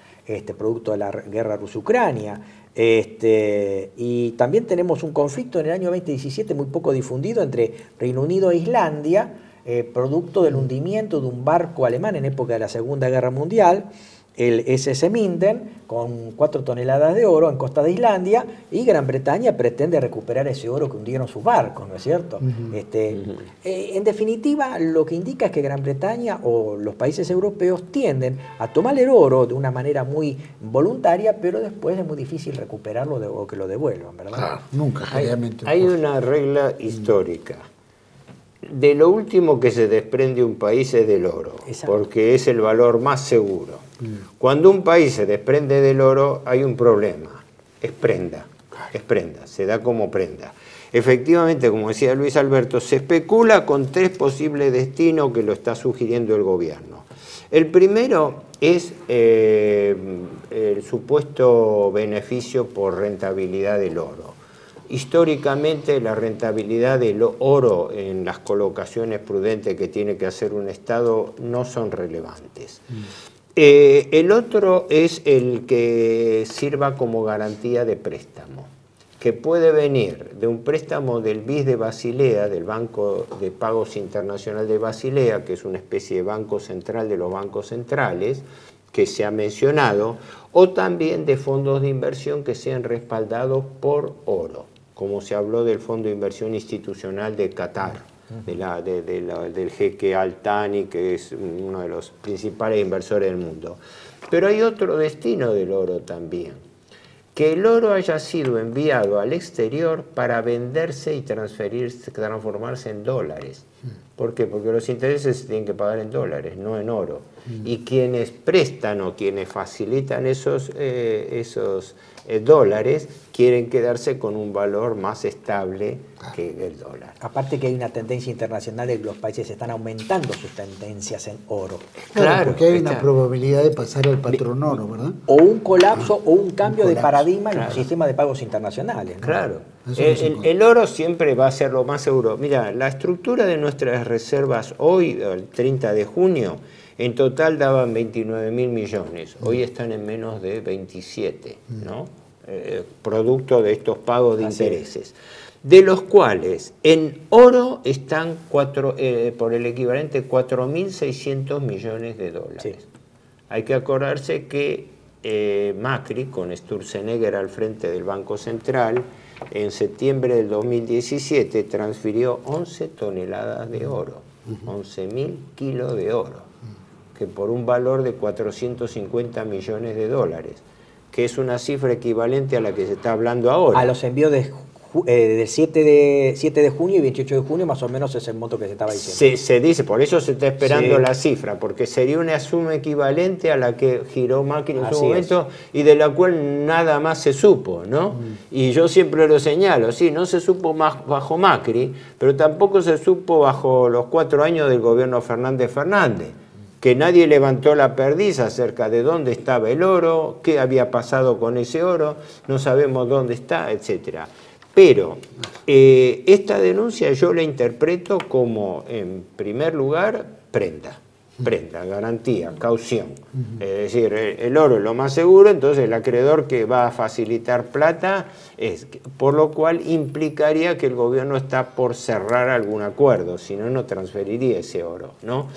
producto de la guerra Rusia-Ucrania. Y también tenemos un conflicto en el año 2017 muy poco difundido entre Reino Unido e Islandia, producto del hundimiento de un barco alemán en época de la Segunda Guerra Mundial, el SS Minden, con 4 toneladas de oro en costa de Islandia, y Gran Bretaña pretende recuperar ese oro que hundieron sus barcos, ¿no es cierto? En definitiva, lo que indica es que Gran Bretaña o los países europeos tienden a tomar el oro de una manera muy voluntaria, pero después es muy difícil recuperarlo o que lo devuelvan, ¿verdad? Claro, nunca. Hay una regla histórica. De lo último que se desprende un país es del oro, porque es el valor más seguro. Cuando un país se desprende del oro hay un problema, es prenda, se da como prenda. Efectivamente, como decía Luis Alberto, se especula con 3 posibles destinos que lo está sugiriendo el gobierno. El primero es el supuesto beneficio por rentabilidad del oro. Históricamente la rentabilidad del oro en las colocaciones prudentes que tiene que hacer un Estado no son relevantes. El otro es el que sirva como garantía de préstamo, que puede venir de un préstamo del BIS de Basilea, del Banco de Pagos Internacional de Basilea, que es una especie de banco central de los bancos centrales, que se ha mencionado, o también de fondos de inversión que sean respaldados por oro, como se habló del Fondo de Inversión Institucional de Qatar, del jeque Al Thani, que es uno de los principales inversores del mundo. Pero hay otro destino del oro también, que el oro haya sido enviado al exterior para venderse y transformarse en dólares. ¿Por qué? Porque los intereses se tienen que pagar en dólares, no en oro. Y quienes prestan o quienes facilitan esos dólares quieren quedarse con un valor más estable que el dólar. Aparte que hay una tendencia internacional de que los países están aumentando sus tendencias en oro. Claro, porque hay una probabilidad de pasar al patrón oro, ¿verdad? O un colapso o un cambio de paradigma en el sistema de pagos internacionales, ¿no? Claro. El oro siempre va a ser lo más seguro. Mira, la estructura de nuestras reservas hoy, el 30 de junio, en total daban 29.000 millones. Hoy están en menos de 27, ¿no? Producto de estos pagos de intereses. De los cuales en oro están por el equivalente 4.600 millones de dólares. Sí. Hay que acordarse que Macri, con Sturzenegger al frente del Banco Central, en septiembre del 2017 transfirió 11 toneladas de oro, 11.000 kilos de oro, que por un valor de 450 millones de dólares, que es una cifra equivalente a la que se está hablando ahora. A los envíos de del 7 de junio y 28 de junio, más o menos es el monto que se estaba diciendo. Se dice, por eso se está esperando la cifra, porque sería una suma equivalente a la que giró Macri en su momento y de la cual nada más se supo, ¿no? Y yo siempre lo señalo, sí, no se supo más bajo Macri, pero tampoco se supo bajo los 4 años del gobierno Fernández, que nadie levantó la perdiz acerca de dónde estaba el oro, qué había pasado con ese oro, no sabemos dónde está, etcétera. Pero esta denuncia yo la interpreto como, en primer lugar, prenda, garantía, caución. Es decir, el oro es lo más seguro, entonces el acreedor que va a facilitar plata por lo cual implicaría que el gobierno está por cerrar algún acuerdo, si no, no transferiría ese oro, ¿no?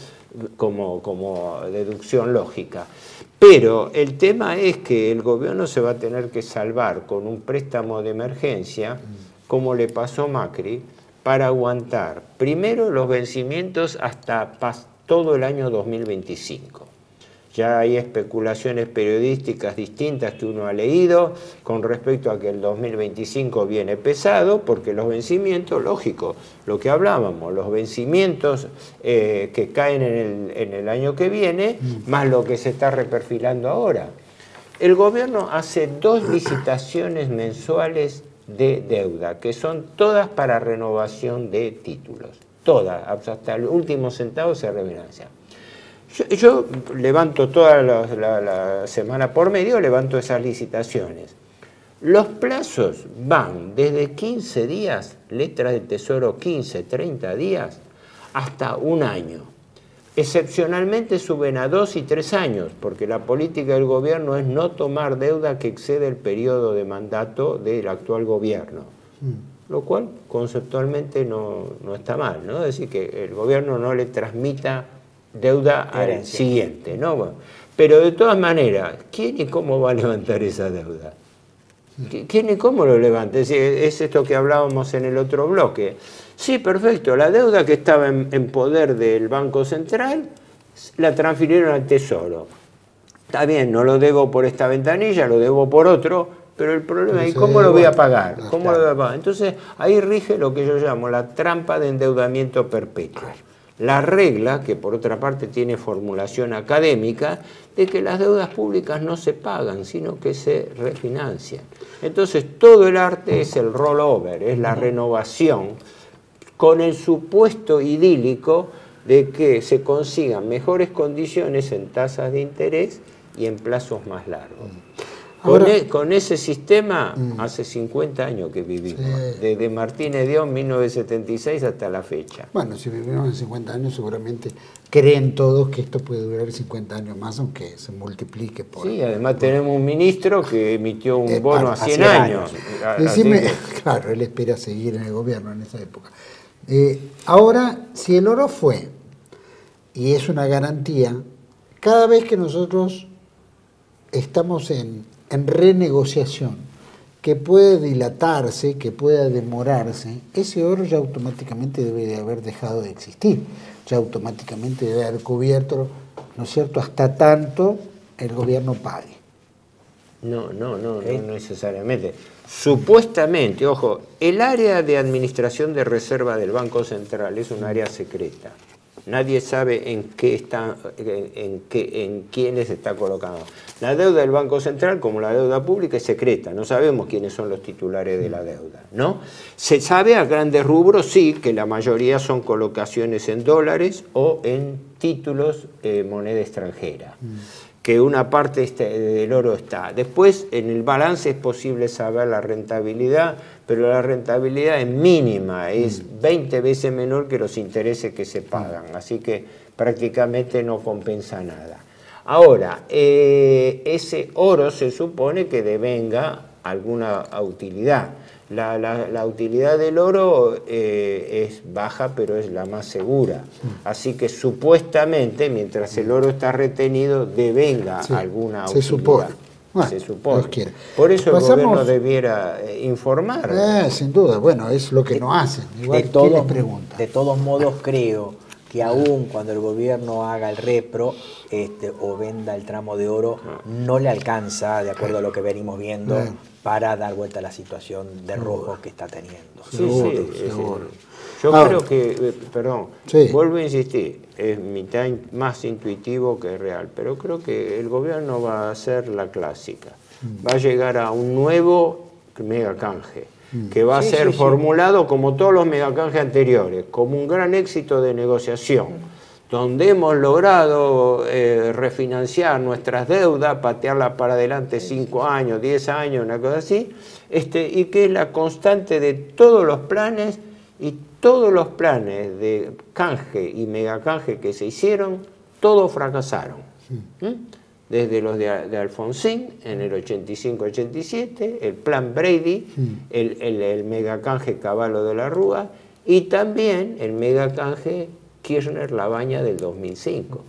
Como deducción lógica. Pero el tema es que el gobierno se va a tener que salvar con un préstamo de emergencia, como le pasó a Macri, para aguantar primero los vencimientos hasta todo el año 2025. Ya hay especulaciones periodísticas distintas que uno ha leído con respecto a que el 2025 viene pesado, porque los vencimientos, lógico, lo que hablábamos, los vencimientos que caen en el año que viene, más lo que se está reperfilando ahora. El gobierno hace 2 licitaciones mensuales de deuda, que son todas para renovación de títulos. Todas, hasta el último centavo se refinancia. Yo levanto toda la semana por medio, levanto esas licitaciones. Los plazos van desde 15 días, letras del Tesoro 15, 30 días, hasta 1 año. Excepcionalmente suben a 2 y 3 años, porque la política del gobierno es no tomar deuda que excede el periodo de mandato del actual gobierno. Lo cual conceptualmente no está mal, ¿no? Es decir, que el gobierno no le transmita deuda al siguiente, ¿no? Bueno, pero de todas maneras, ¿quién y cómo va a levantar esa deuda? ¿Quién y cómo lo levanta? Es esto que hablábamos en el otro bloque. Sí, perfecto, la deuda que estaba en poder del Banco Central la transfirieron al Tesoro. Está bien, no lo debo por esta ventanilla, lo debo por otro, pero el problema es ¿cómo lo voy a pagar? ¿Cómo lo voy a pagar? Entonces, ahí rige lo que yo llamo la trampa de endeudamiento perpetuo. La regla, que por otra parte tiene formulación académica, de que las deudas públicas no se pagan, sino que se refinancian. Entonces, todo el arte es el rollover, es la renovación, con el supuesto idílico de que se consigan mejores condiciones en tasas de interés y en plazos más largos. Con ese sistema hace 50 años que vivimos, desde Martínez Dion, 1976 hasta la fecha. Bueno, si vivimos en 50 años seguramente creen todos que esto puede durar 50 años más, aunque se multiplique por... Sí, además tenemos un ministro que emitió un bono a 100 años. Decime, claro, él espera seguir en el gobierno en esa época. Ahora, si el oro fue, y es una garantía, cada vez que nosotros estamos en renegociación, que puede dilatarse, que pueda demorarse, ese oro ya automáticamente debe de haber dejado de existir, ya automáticamente debe haber cubierto, ¿no es cierto?, hasta tanto el gobierno pague. No necesariamente. Supuestamente, ojo, el área de administración de reserva del Banco Central es un área secreta. Nadie sabe en quiénes está colocado. La deuda del Banco Central, como la deuda pública, es secreta. No sabemos quiénes son los titulares de la deuda, ¿no? Se sabe a grandes rubros, sí, que la mayoría son colocaciones en dólares o en títulos moneda extranjera. Que una parte del oro está. Después, en el balance es posible saber la rentabilidad, pero la rentabilidad es mínima, es 20 veces menor que los intereses que se pagan, así que prácticamente no compensa nada. Ahora, ese oro se supone que devenga alguna utilidad. La utilidad del oro es baja, pero es la más segura. Así que supuestamente, mientras el oro está retenido, devenga alguna utilidad. Se supone. Bueno, se supone. Dios Por eso el gobierno debiera informar. Sin duda, bueno, es lo que no hacen. Igual, ¿quién les pregunta? De todos modos, creo que aún cuando el gobierno haga el repro o venda el tramo de oro, no le alcanza, de acuerdo a lo que venimos viendo, para dar vuelta a la situación de rojo que está teniendo. Seguro. Yo creo que, vuelvo a insistir, es mitad más intuitivo que real, pero creo que el gobierno va a hacer la clásica. Va a llegar a un nuevo megacanje, que va a ser formulado como todos los megacanjes anteriores, como un gran éxito de negociación, donde hemos logrado refinanciar nuestras deudas, patearlas para adelante 5 años, 10 años, una cosa así, y que es la constante de todos los planes, y todos los planes de canje y megacanje que se hicieron, todos fracasaron. Desde los de Alfonsín en el 85-87, el plan Brady, el megacanje Cavallo de la Rúa, y también el megacanje Kirchner-Labaña del 2005.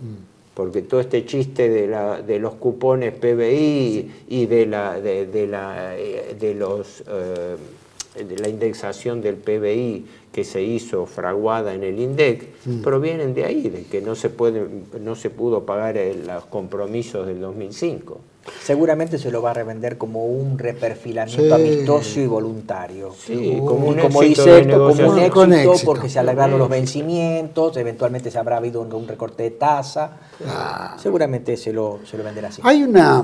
Porque todo este chiste de los cupones PBI y de la indexación del PBI que se hizo fraguada en el INDEC, provienen de ahí, de que no se pudo pagar los compromisos del 2005. Seguramente se lo va a revender como un reperfilamiento amistoso y voluntario. Como un como éxito dice de Héctor, como un negociación. éxito, porque se alargaron los vencimientos, eventualmente se habrá habido un recorte de tasa. Seguramente se lo venderá así. Hay una,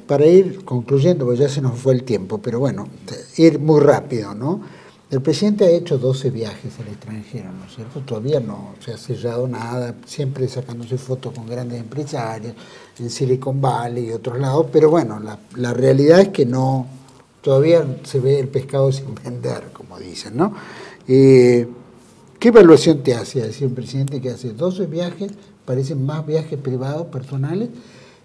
para ir concluyendo, porque ya se nos fue el tiempo, pero bueno, ir muy rápido, ¿no? El presidente ha hecho 12 viajes al extranjero, ¿no es cierto? Todavía no se ha sellado nada, siempre sacándose fotos con grandes empresarios, en Silicon Valley y otros lados, pero bueno, la realidad es que no, todavía se ve el pescado sin vender, como dicen, ¿no? ¿Qué evaluación te hace decir un presidente que hace 12 viajes, parecen más viajes privados, personales,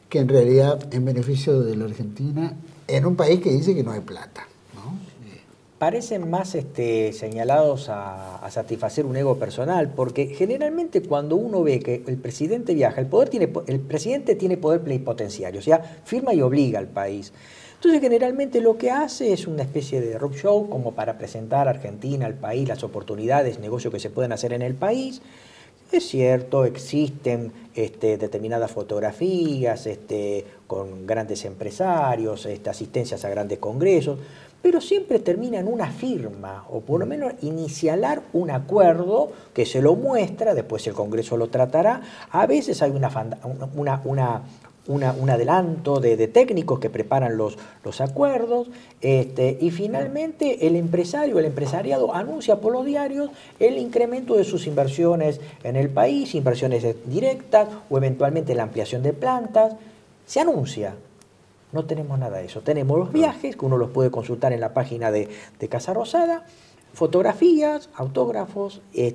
que en realidad en beneficio de la Argentina, en un país que dice que no hay plata? Parecen más señalados a satisfacer un ego personal, porque generalmente cuando uno ve que el presidente viaja, el presidente tiene poder plenipotenciario, o sea, firma y obliga al país. Entonces generalmente lo que hace es una especie de roadshow como para presentar a Argentina, al país, las oportunidades, negocios que se pueden hacer en el país. Es cierto, existen determinadas fotografías con grandes empresarios, asistencias a grandes congresos, pero siempre termina en una firma, o por lo menos inicialar un acuerdo que se lo muestra, después el Congreso lo tratará. A veces hay un adelanto de técnicos que preparan los acuerdos, y finalmente el empresariado anuncia por los diarios el incremento de sus inversiones en el país, inversiones directas o eventualmente la ampliación de plantas. Se anuncia. No tenemos nada de eso. Tenemos los viajes, que uno los puede consultar en la página de Casa Rosada, fotografías, autógrafos, y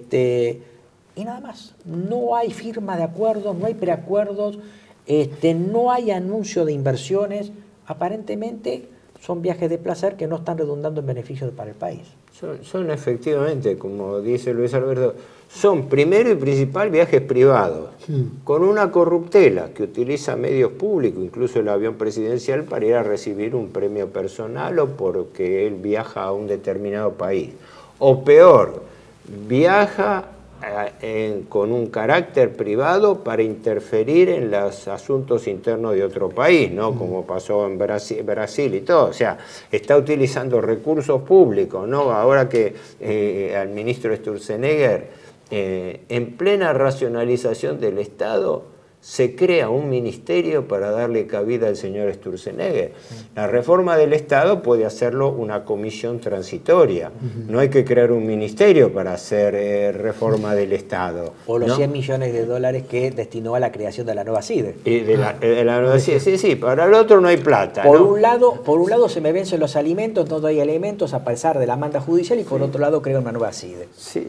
nada más. No hay firma de acuerdos, no hay preacuerdos, no hay anuncio de inversiones. Aparentemente son viajes de placer que no están redundando en beneficios para el país. Son efectivamente, como dice Luis Alberto, son primero y principal viajes privados, con una corruptela que utiliza medios públicos, incluso el avión presidencial, para ir a recibir un premio personal o porque él viaja a un determinado país. O peor, viaja con un carácter privado para interferir en los asuntos internos de otro país, ¿no? Como pasó en Brasil y todo. O sea, está utilizando recursos públicos, ¿no? Ahora que al ministro Sturzenegger, en plena racionalización del Estado, se crea un ministerio para darle cabida al señor Sturzenegger. La reforma del Estado puede hacerlo una comisión transitoria. No hay que crear un ministerio para hacer reforma del Estado. O los ¿no? 100 millones de dólares que destinó a la creación de la nueva CIDE. Y de la nueva CIDE, sí, para el otro no hay plata. Por ¿no? un lado se me vencen los alimentos, no doy alimentos a pesar de la demanda judicial, y por otro lado creo una nueva CIDE. Sí.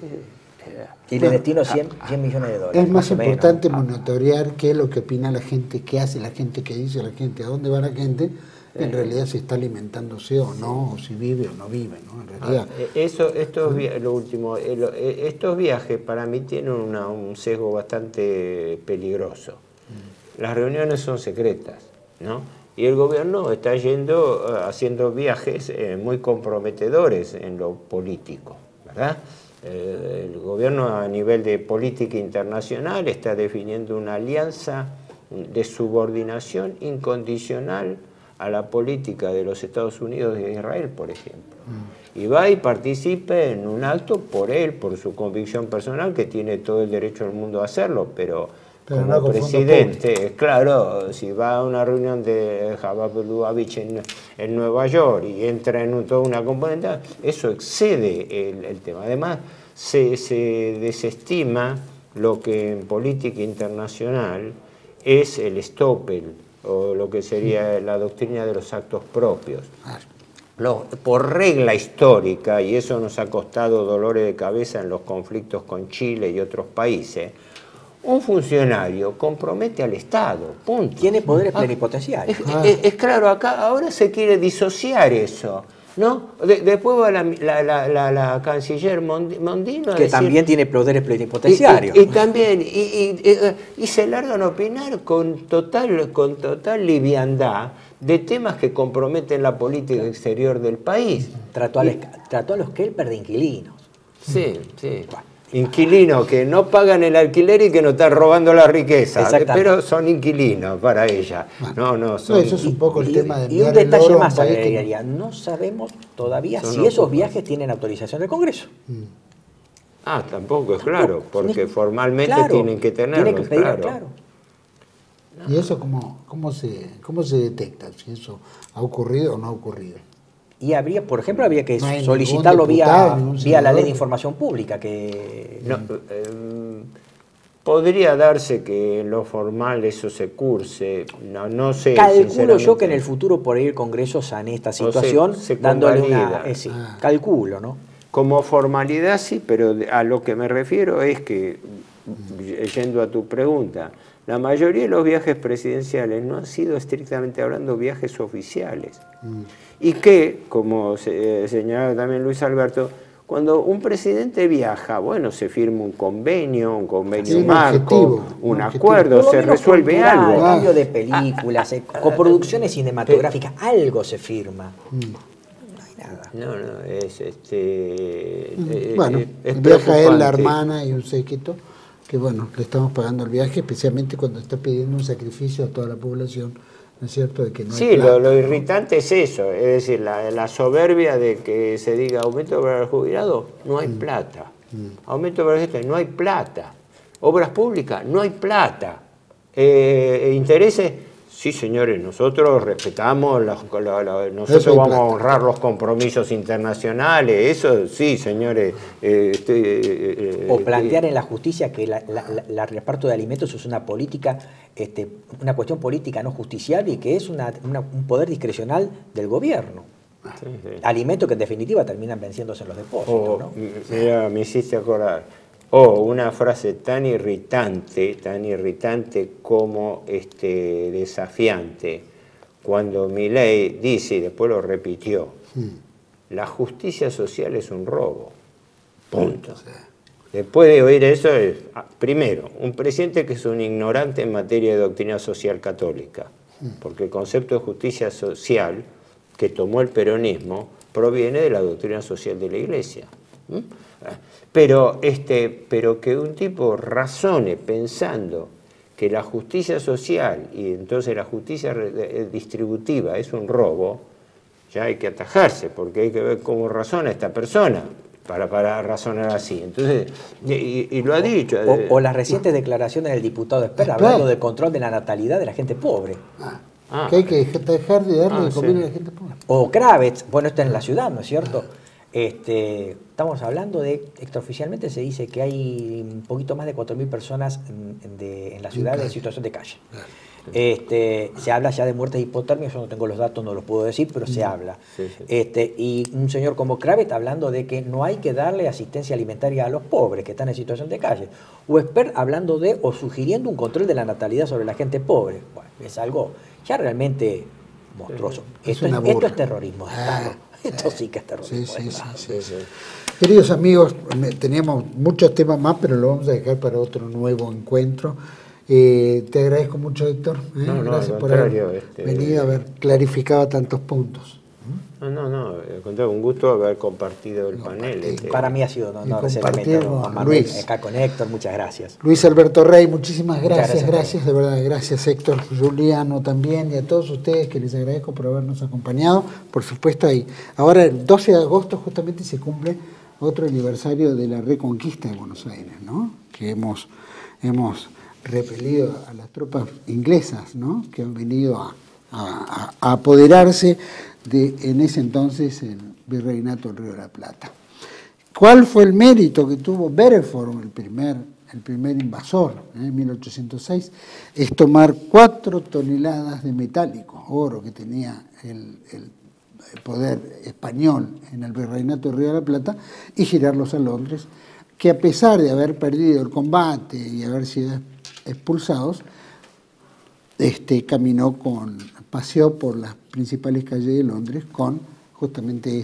Y le destino 100 millones de dólares. Es más importante monitorear qué es lo que opina la gente, qué hace la gente, qué dice la gente, a dónde va la gente, en realidad si está alimentándose o no, o si vive o no vive, ¿no? En realidad. Estos viajes para mí tienen un sesgo bastante peligroso. Las reuniones son secretas, ¿no? Y el gobierno está haciendo viajes muy comprometedores en lo político, ¿verdad? El gobierno a nivel de política internacional está definiendo una alianza de subordinación incondicional a la política de los Estados Unidos y de Israel, por ejemplo. Y va y participa en un acto por él, por su convicción personal, que tiene todo el derecho del mundo a hacerlo, pero como no presidente, claro, si va a una reunión de Jabab Lubavitch en Nueva York y entra en toda una componente, eso excede el tema. Además, se desestima lo que en política internacional es el Stoppel, o lo que sería la doctrina de los actos propios. Por regla histórica, y eso nos ha costado dolores de cabeza en los conflictos con Chile y otros países, un funcionario compromete al Estado, punto. Tiene poderes plenipotenciarios. Es claro, acá ahora se quiere disociar eso, ¿no? Después va la canciller Mondino a que decir, también tiene poderes plenipotenciarios. Y se largan a opinar con total liviandad de temas que comprometen la política exterior del país. Trató a los Kelper de inquilinos. Sí, sí. Inquilinos que no pagan el alquiler y que no están robando la riqueza, pero son inquilinos para ella. Eso es un poco el tema de y un detalle más agregaría, no sabemos todavía si esos viajes tienen autorización del Congreso. Tampoco es claro, porque formalmente tienen que tenerlo. Tienen que pedirlo, claro. ¿Y eso cómo se detecta si eso ha ocurrido o no ha ocurrido? Y por ejemplo, habría que solicitarlo vía la Ley de Información Pública. Podría darse que en lo formal eso se curse, no sé. Calculo yo que en el futuro por ahí el Congreso sane esta situación, dándole una... calculo, ¿no? Como formalidad sí, pero a lo que me refiero es que, yendo a tu pregunta, la mayoría de los viajes presidenciales no han sido estrictamente hablando viajes oficiales. Y que, como señalaba también Luis Alberto, cuando un presidente viaja, bueno, se firma un convenio marco, un acuerdo, se resuelve algo. Cambio de películas, coproducciones cinematográficas, algo se firma. No, es viaja él, la hermana y un séquito, que bueno, le estamos pagando el viaje, especialmente cuando está pidiendo un sacrificio a toda la población, ¿no es cierto? De que no hay plata, lo irritante es eso, es decir, la soberbia de que se diga aumento para el jubilado, no hay plata. Aumento para el jefe, no hay plata. Obras públicas, no hay plata. Intereses, sí señores, nosotros respetamos, nosotros vamos a honrar los compromisos internacionales, eso sí señores. O plantear en la justicia que el reparto de alimentos es una política, una cuestión política no justiciable y que es un poder discrecional del gobierno. Alimentos que en definitiva terminan venciéndose en los depósitos. ¿No? Mira, me hiciste acordar. Una frase tan irritante como desafiante, cuando Milei dice, y después lo repitió, la justicia social es un robo. Punto. Después de oír eso, primero, un presidente que es un ignorante en materia de doctrina social católica, porque el concepto de justicia social que tomó el peronismo proviene de la doctrina social de la Iglesia. Pero que un tipo razone pensando que la justicia social y entonces la justicia distributiva es un robo, ya hay que atajarse, porque hay que ver cómo razona esta persona para razonar así. Entonces, y lo ha dicho. O las recientes declaraciones del diputado Esper hablando del control de la natalidad de la gente pobre. Que hay que dejar de darle de comer a la gente pobre. O Kravitz, bueno, está en la ciudad, ¿no es cierto? Estamos hablando de, extraoficialmente se dice que hay un poquito más de 4.000 personas en la ciudad en situación de calle. Se habla ya de muertes de hipotermia, yo no tengo los datos, no los puedo decir, pero se habla. Y un señor como Kravitz hablando de que no hay que darle asistencia alimentaria a los pobres que están en situación de calle. O Esper hablando de, o sugiriendo un control de la natalidad sobre la gente pobre. Bueno, es algo ya realmente monstruoso. Esto es terrorismo de Estado. Esto sí que es terrorismo. Sí. Queridos amigos, teníamos muchos temas más, pero lo vamos a dejar para otro nuevo encuentro. Te agradezco mucho, Héctor. Gracias por haber venido a haber clarificado tantos puntos. No, al contrario, un gusto haber compartido el panel. Para mí ha sido un honor ser Juan Manuel, acá con Héctor, muchas gracias. Luis Alberto Rey, muchísimas gracias, Gracias, de verdad, gracias Héctor, Juliano también, y a todos ustedes que les agradezco por habernos acompañado, por supuesto ahí. Ahora el 12 de agosto justamente se cumple otro aniversario de la reconquista de Buenos Aires, ¿no? Que hemos repelido a las tropas inglesas, ¿no? Que han venido a apoderarse de, en ese entonces, el virreinato del Río de la Plata. ¿Cuál fue el mérito que tuvo Belfort, el primer invasor, en 1806? Es tomar 4 toneladas de metálico, oro que tenía el poder español en el virreinato del Río de la Plata, y girarlos a Londres, que a pesar de haber perdido el combate y haber sido expulsados, paseó por las principales calles de Londres con justamente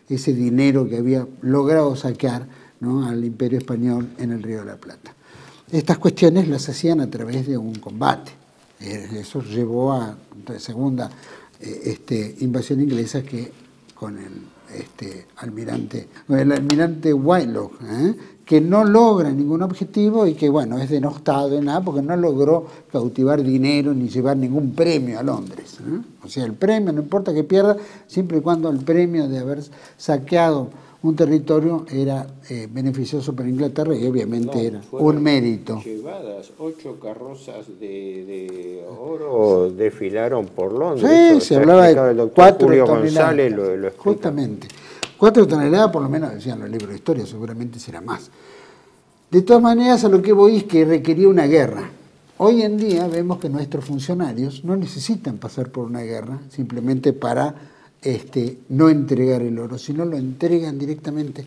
ese dinero que había logrado saquear, ¿no?, al Imperio Español en el Río de la Plata. Estas cuestiones las hacían a través de un combate. Eso llevó a la segunda invasión inglesa, que con el almirante Wylock, que no logra ningún objetivo y que, bueno, es denostado de nada porque no logró cautivar dinero ni llevar ningún premio a Londres. O sea, el premio, no importa que pierda, siempre y cuando el premio de haber saqueado un territorio era beneficioso para Inglaterra, y obviamente era un mérito. Llevadas 8 carrozas de oro desfilaron por Londres. Sí, eso se hablaba de 4 Julio toneladas. González lo explica. Justamente. 4 toneladas por lo menos decían los libros de historia, seguramente será más. De todas maneras, a lo que voy es que requería una guerra. Hoy en día vemos que nuestros funcionarios no necesitan pasar por una guerra simplemente para no entregar el oro, sino lo entregan directamente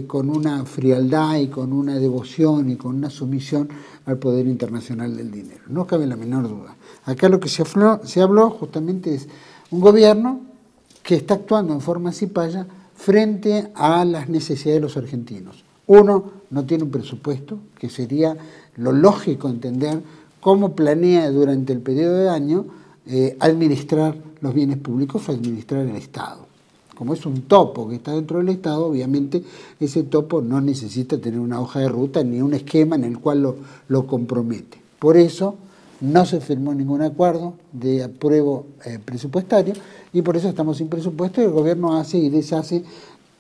con una frialdad y con una devoción y con una sumisión al poder internacional del dinero. No cabe la menor duda. Acá lo que se habló justamente es un gobierno que está actuando en forma cipaya frente a las necesidades de los argentinos. Uno, no tiene un presupuesto, que sería lo lógico entender cómo planea durante el periodo de año administrar los bienes públicos o administrar el Estado. Como es un topo que está dentro del Estado, obviamente ese topo no necesita tener una hoja de ruta ni un esquema en el cual lo compromete. Por eso no se firmó ningún acuerdo de apruebo presupuestario, y por eso estamos sin presupuesto, y el gobierno hace y deshace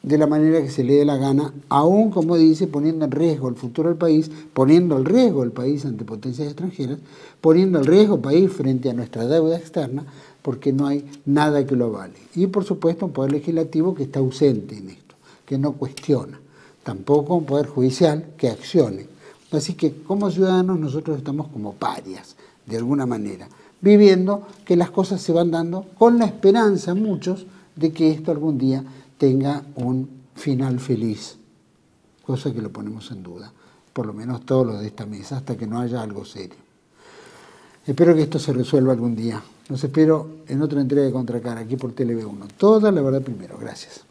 de la manera que se le dé la gana, aún, como dice, poniendo en riesgo el futuro del país, poniendo en riesgo el país ante potencias extranjeras, poniendo en riesgo el país frente a nuestra deuda externa, porque no hay nada que lo avale. Y por supuesto un poder legislativo que está ausente en esto, que no cuestiona, tampoco un poder judicial que accione. Así que como ciudadanos nosotros estamos como parias, de alguna manera, viviendo que las cosas se van dando con la esperanza, muchos, de que esto algún día tenga un final feliz, cosa que lo ponemos en duda, por lo menos todos los de esta mesa, hasta que no haya algo serio. Espero que esto se resuelva algún día. Los espero en otra entrega de Contracara, aquí por TLV1. Toda la verdad primero. Gracias.